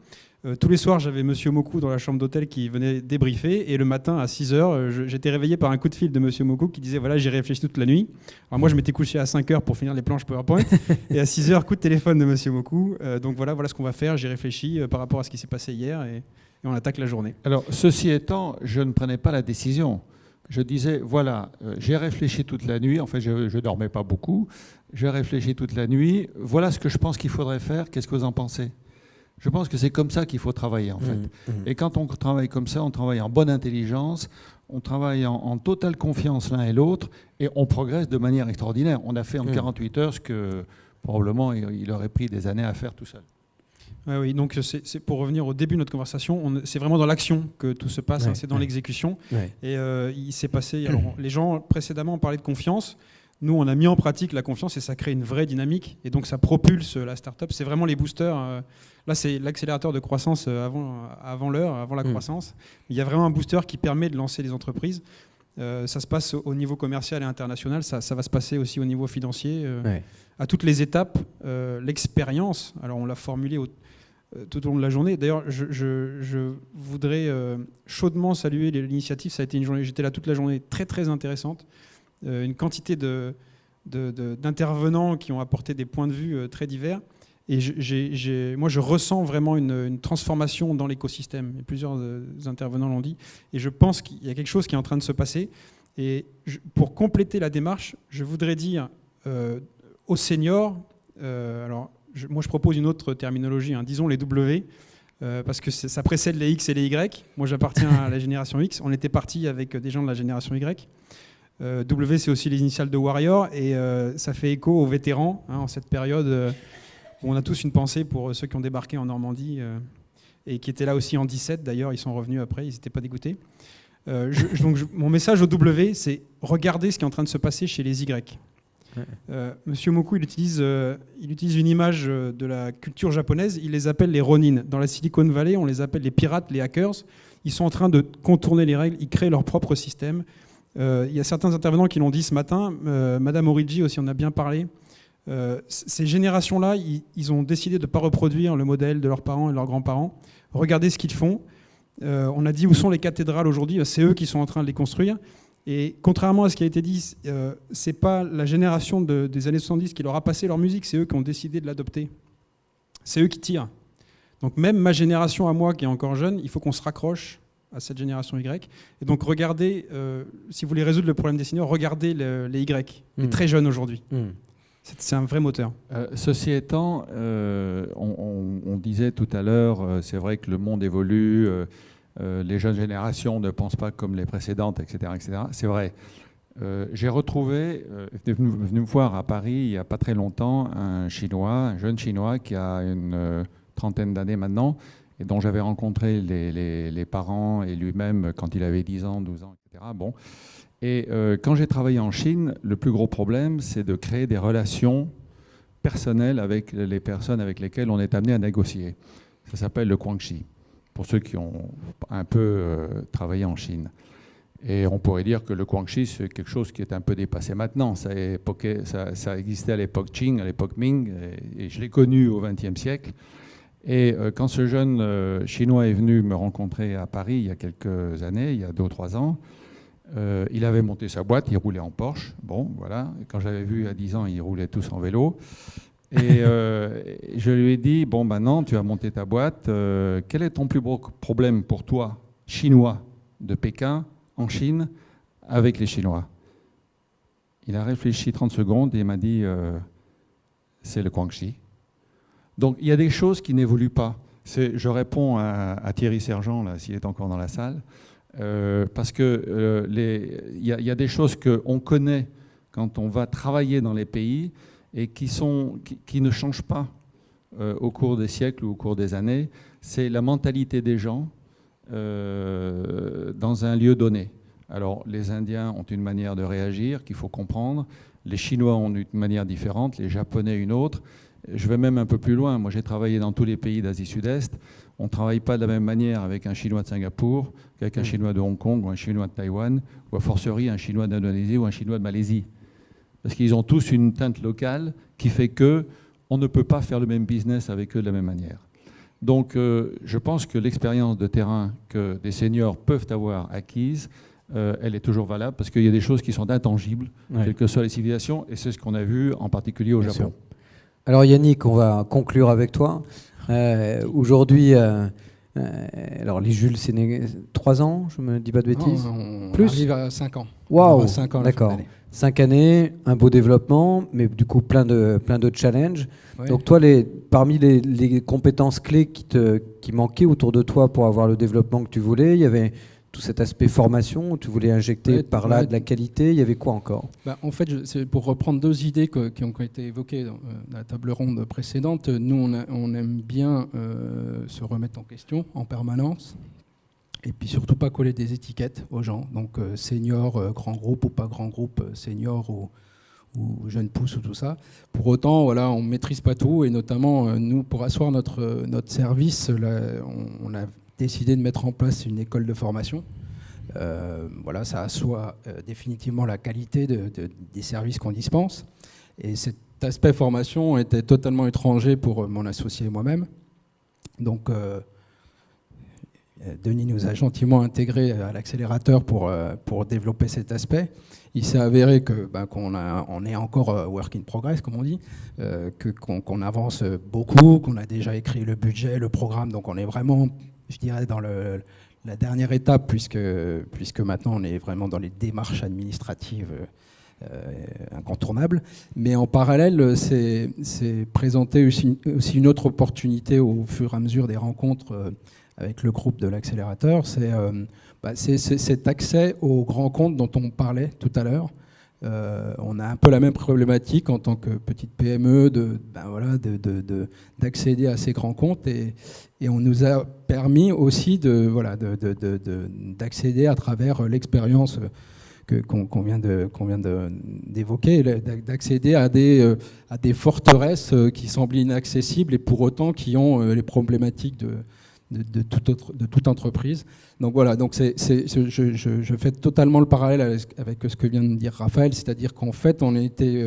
Tous les soirs, j'avais Monsieur Moku dans la chambre d'hôtel qui venait débriefer. Et le matin, à 6h, j'étais réveillé par un coup de fil de Monsieur Moku qui disait « Voilà, j'ai réfléchi toute la nuit. » Alors moi, je m'étais couché à 5h pour finir les planches PowerPoint. Et à 6h, coup de téléphone de Monsieur Moku. Donc voilà ce qu'on va faire. J'ai réfléchi par rapport à ce qui s'est passé hier et on attaque la journée. Alors, ceci étant, je ne prenais pas la décision. Je disais, voilà, j'ai réfléchi toute la nuit. En fait, je ne dormais pas beaucoup. J'ai réfléchi toute la nuit. Voilà ce que je pense qu'il faudrait faire. Qu'est-ce que vous en pensez ? Je pense que c'est comme ça qu'il faut travailler, en fait. Et quand on travaille comme ça, on travaille en bonne intelligence, on travaille en totale confiance l'un et l'autre, et on progresse de manière extraordinaire. On a fait en 48 heures ce que probablement il aurait pris des années à faire tout seul. Oui, donc c'est pour revenir au début de notre conversation, c'est vraiment dans l'action que tout se passe, c'est dans l'exécution. Et il s'est passé, alors, les gens précédemment ont parlé de confiance. Nous, on a mis en pratique la confiance et ça crée une vraie dynamique. Et donc, ça propulse la start-up. C'est vraiment les boosters. Là, c'est l'accélérateur de croissance avant l'heure, avant la croissance. Il y a vraiment un booster qui permet de lancer les entreprises. Ça se passe au niveau commercial et international. Ça va se passer aussi au niveau financier. À toutes les étapes, l'expérience, alors on l'a formulé tout au long de la journée. D'ailleurs, je voudrais chaudement saluer l'initiative. Ça a été une journée, j'étais là toute la journée, très, très intéressante. Une quantité d'intervenants qui ont apporté des points de vue très divers. Et moi, je ressens vraiment une transformation dans l'écosystème. Et plusieurs intervenants l'ont dit. Et je pense qu'il y a quelque chose qui est en train de se passer. Et pour compléter la démarche, je voudrais dire aux seniors, moi je propose une autre terminologie, disons les W, parce que ça précède les X et les Y. Moi, j'appartiens à la génération X. On était parti avec des gens de la génération Y. W, c'est aussi les initiales de Warrior, et ça fait écho aux vétérans, en cette période où on a tous une pensée pour ceux qui ont débarqué en Normandie et qui étaient là aussi en 17, d'ailleurs, ils sont revenus après, ils n'étaient pas dégoûtés. Mon message au W, c'est regardez ce qui est en train de se passer chez les Y. Monsieur Moku, il utilise une image de la culture japonaise, il les appelle les Ronin. Dans la Silicon Valley, on les appelle les pirates, les hackers. Ils sont en train de contourner les règles, ils créent leur propre système. Il y a certains intervenants qui l'ont dit ce matin, Madame Origi aussi en a bien parlé. Ces générations-là, ils ont décidé de ne pas reproduire le modèle de leurs parents et de leurs grands-parents. Regardez ce qu'ils font. On a dit où sont les cathédrales aujourd'hui, c'est eux qui sont en train de les construire. Et contrairement à ce qui a été dit, c'est pas la génération des années 70 qui leur a passé leur musique, c'est eux qui ont décidé de l'adopter. c'est eux qui tirent. Donc même ma génération à moi, qui est encore jeune, il faut qu'on se raccroche à cette génération Y. Et donc regardez, si vous voulez résoudre le problème des seniors, regardez les Y, les très jeunes aujourd'hui. C'est un vrai moteur. Ceci étant, on disait tout à l'heure, c'est vrai que le monde évolue, les jeunes générations ne pensent pas comme les précédentes, etc. etc. C'est vrai. J'ai retrouvé, venu me voir à Paris il n'y a pas très longtemps, un jeune Chinois qui a une trentaine d'années maintenant, et dont j'avais rencontré les parents et lui-même quand il avait 10 ans, 12 ans, etc. Bon. Et quand j'ai travaillé en Chine, le plus gros problème, c'est de créer des relations personnelles avec les personnes avec lesquelles on est amené à négocier. Ça s'appelle le guanxi, pour ceux qui ont un peu travaillé en Chine. Et on pourrait dire que le guanxi, c'est quelque chose qui est un peu dépassé maintenant. Ça existait à l'époque Qing, à l'époque Ming, et je l'ai connu au XXe siècle. Et quand ce jeune Chinois est venu me rencontrer à Paris il y a quelques années, il y a 2 ou 3 ans, il avait monté sa boîte, il roulait en Porsche. Bon, voilà. Et quand j'avais vu à 10 ans, ils roulaient tous en vélo. Et je lui ai dit, bon, maintenant, tu as monté ta boîte. Quel est ton plus gros problème pour toi, Chinois, de Pékin, en Chine, avec les Chinois? Il a réfléchi 30 secondes et il m'a dit, c'est le guanxi. Donc, il y a des choses qui n'évoluent pas. Je réponds à Thierry Sergent, là, s'il est encore dans la salle, parce que y a des choses qu'on connaît quand on va travailler dans les pays et qui ne changent pas au cours des siècles ou au cours des années. C'est la mentalité des gens dans un lieu donné. Alors, les Indiens ont une manière de réagir qu'il faut comprendre. Les Chinois ont une manière différente, les Japonais une autre. Je vais même un peu plus loin. Moi, j'ai travaillé dans tous les pays d'Asie Sud-Est. On ne travaille pas de la même manière avec un Chinois de Singapour qu'avec un Chinois de Hong Kong ou un Chinois de Taïwan, ou a fortiori un Chinois d'Indonésie ou un Chinois de Malaisie. Parce qu'ils ont tous une teinte locale qui fait qu'on ne peut pas faire le même business avec eux de la même manière. Donc, je pense que l'expérience de terrain que des seniors peuvent avoir acquise, elle est toujours valable parce qu'il y a des choses qui sont intangibles, quelles que soient les civilisations, et c'est ce qu'on a vu en particulier au Japon. Sûr. Alors Yannick, on va conclure avec toi. Aujourd'hui, alors les Jules, c'est 3 ans, je me dis pas de bêtises. Non, on plus arrive à 5 ans. Waouh, 5 ans. d'accord. 5 années, un beau développement, mais du coup plein de challenges. Ouais. Donc toi, parmi les compétences clés qui manquaient autour de toi pour avoir le développement que tu voulais, il y avait tout cet aspect formation, où tu voulais injecter par là de la qualité, il y avait quoi encore? En fait, c'est pour reprendre 2 idées qui ont été évoquées dans la table ronde précédente. Nous, on aime bien se remettre en question en permanence, et puis surtout pas coller des étiquettes aux gens. Donc senior, grand groupe ou pas grand groupe, senior ou jeune pousse ou tout ça. Pour autant, voilà, on ne maîtrise pas tout, et notamment, nous, pour asseoir notre service, là, on a décidé de mettre en place une école de formation. Voilà, ça assoit définitivement la qualité des services qu'on dispense. Et cet aspect formation était totalement étranger pour mon associé et moi-même. Donc, Denis nous a gentiment intégrés à l'accélérateur pour développer cet aspect. Il s'est avéré qu'on est encore work in progress, comme on dit, qu'on avance beaucoup, qu'on a déjà écrit le budget, le programme, donc on est vraiment, je dirais, dans la dernière étape, puisque maintenant on est vraiment dans les démarches administratives incontournables. Mais en parallèle, c'est présenté aussi une autre opportunité au fur et à mesure des rencontres avec le groupe de l'accélérateur, c'est cet accès aux grands comptes dont on parlait tout à l'heure. On a un peu la même problématique en tant que petite PME d'accéder à ces grands comptes, et on nous a permis aussi d'accéder à travers l'expérience qu'on vient d'évoquer, d'accéder à des forteresses qui semblent inaccessibles et pour autant qui ont les problématiques de toute entreprise. Donc voilà, donc je fais totalement le parallèle avec ce que vient de dire Raphaël, c'est-à-dire qu'en fait on a été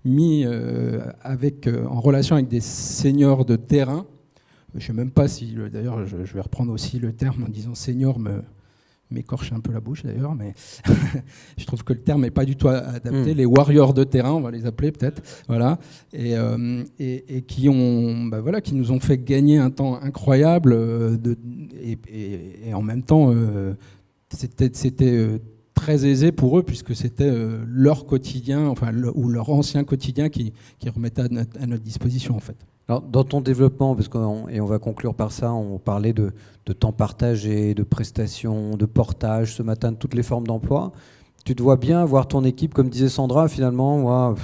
mis en relation avec des seniors de terrain. Je ne sais même pas si, d'ailleurs je vais reprendre aussi le terme en disant senior m'écorcher un peu la bouche d'ailleurs, mais je trouve que le terme n'est pas du tout adapté. Les warriors de terrain, on va les appeler peut-être, voilà, et qui qui nous ont fait gagner un temps incroyable, et en même temps, c'était très aisé pour eux puisque c'était leur quotidien, ou leur ancien quotidien qui remettait à notre disposition en fait. Alors, dans ton développement, et on va conclure par ça, on parlait de temps partagé, de prestations, de portage, ce matin, de toutes les formes d'emploi. Tu te vois bien voir ton équipe, comme disait Sandra, finalement,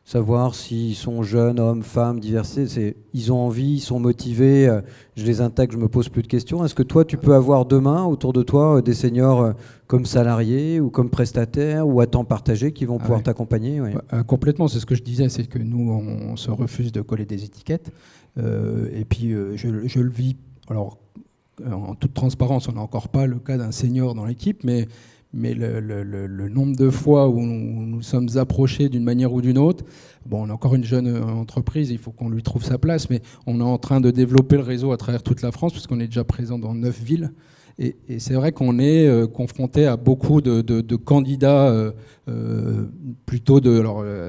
savoir s'ils sont jeunes, hommes, femmes, diversité, ils ont envie, ils sont motivés, je les intègre, je me pose plus de questions. Est-ce que toi, tu peux avoir demain, autour de toi, des seniors comme salariés ou comme prestataires ou à temps partagé qui vont pouvoir t'accompagner? Complètement, c'est ce que je disais, c'est que nous, on se refuse de coller des étiquettes. Et puis, je le vis, alors, en toute transparence, on n'a encore pas le cas d'un senior dans l'équipe, mais le nombre de fois où nous sommes approchés d'une manière ou d'une autre, on est encore une jeune entreprise, il faut qu'on lui trouve sa place, mais on est en train de développer le réseau à travers toute la France, puisqu'on est déjà présent dans 9 villes. Et c'est vrai qu'on est confronté à beaucoup de candidats, plutôt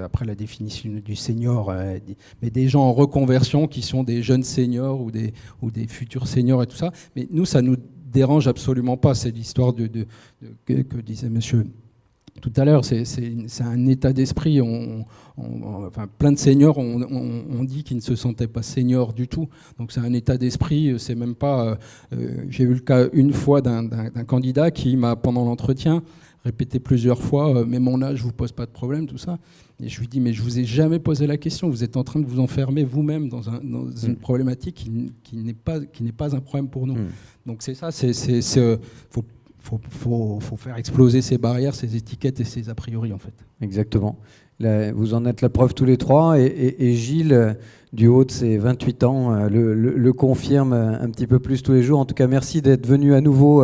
après la définition du senior, mais des gens en reconversion qui sont des jeunes seniors ou des futurs seniors et tout ça. Mais nous, ça nous dérange absolument pas. C'est l'histoire que disait monsieur tout à l'heure. C'est un état d'esprit. Plein de seniors ont dit qu'ils ne se sentaient pas seniors du tout. Donc c'est un état d'esprit. C'est même pas. J'ai eu le cas une fois d'un candidat qui m'a, pendant l'entretien, répété plusieurs fois, mais mon âge vous pose pas de problème, tout ça. Et je lui dis, mais je vous ai jamais posé la question. Vous êtes en train de vous enfermer vous-même dans une problématique qui n'est pas un problème pour nous. Donc c'est ça. Faut faire exploser ces barrières, ces étiquettes et ces a priori en fait. Exactement. Là, vous en êtes la preuve tous les trois. Et Gilles, du haut de ses 28 ans, le confirme un petit peu plus tous les jours. En tout cas, merci d'être venu à nouveau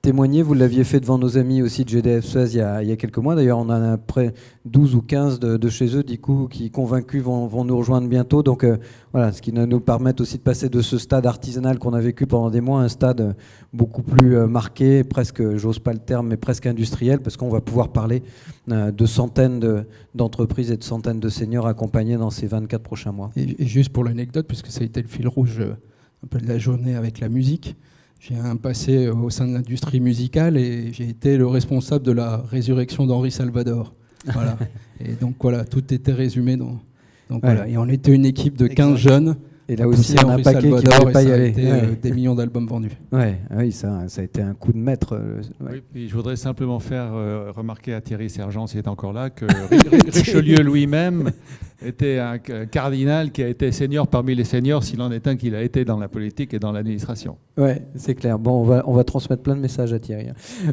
témoigner. Vous l'aviez fait devant nos amis aussi de GDF Suez il y a quelques mois. D'ailleurs, on en a près 12 ou 15 de chez eux, du coup, qui convaincus vont nous rejoindre bientôt. Donc voilà, ce qui nous permet aussi de passer de ce stade artisanal qu'on a vécu pendant des mois à un stade beaucoup plus marqué, presque, j'ose pas le terme, mais presque industriel, parce qu'on va pouvoir parler de centaines d'entreprises et de centaines de seniors accompagnés dans ces 24 prochains mois. Et juste pour l'anecdote, puisque ça a été le fil rouge un peu de la journée avec la musique, j'ai un passé au sein de l'industrie musicale et j'ai été le responsable de la résurrection d'Henri Salvador. Voilà. Et donc voilà, tout était résumé dans. Donc voilà. Et on était une équipe de 15 jeunes. Et là aussi, on a un paquet qui ne devait pas y aller. Des millions d'albums vendus. Oui, ça a été un coup de maître. Oui, puis je voudrais simplement faire remarquer à Thierry Sergent, s'il est encore là, que Richelieu lui-même était un cardinal qui a été senior parmi les seniors, s'il en est un qu'il a été dans la politique et dans l'administration. Oui, c'est clair. Bon, on va transmettre plein de messages à Thierry.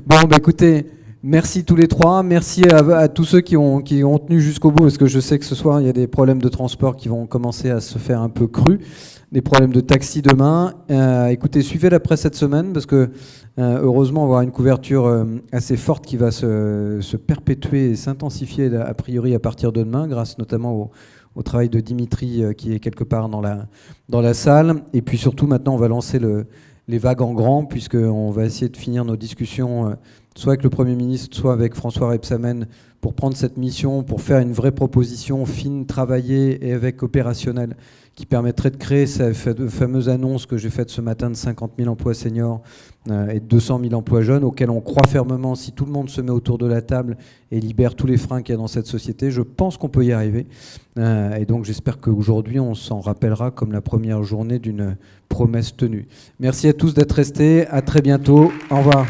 Bon, écoutez, merci tous les trois. Merci à tous ceux qui ont tenu jusqu'au bout, parce que je sais que ce soir, il y a des problèmes de transport qui vont commencer à se faire un peu crus, des problèmes de taxi demain. Écoutez, suivez la presse cette semaine, parce que heureusement, on va avoir une couverture assez forte qui va se perpétuer et s'intensifier a priori à partir de demain, grâce notamment au travail de Dimitri qui est quelque part dans la salle. Et puis surtout, maintenant, on va lancer les vagues en grand, puisqu'on va essayer de finir nos discussions soit avec le Premier ministre, soit avec François Rebsamen, pour prendre cette mission, pour faire une vraie proposition fine, travaillée et avec opérationnelle, qui permettrait de créer cette fameuse annonce que j'ai faite ce matin de 50 000 emplois seniors et de 200 000 emplois jeunes, auxquels on croit fermement. Si tout le monde se met autour de la table et libère tous les freins qu'il y a dans cette société, je pense qu'on peut y arriver. Et donc j'espère qu'aujourd'hui, on s'en rappellera comme la première journée d'une promesse tenue. Merci à tous d'être restés. À très bientôt. Au revoir.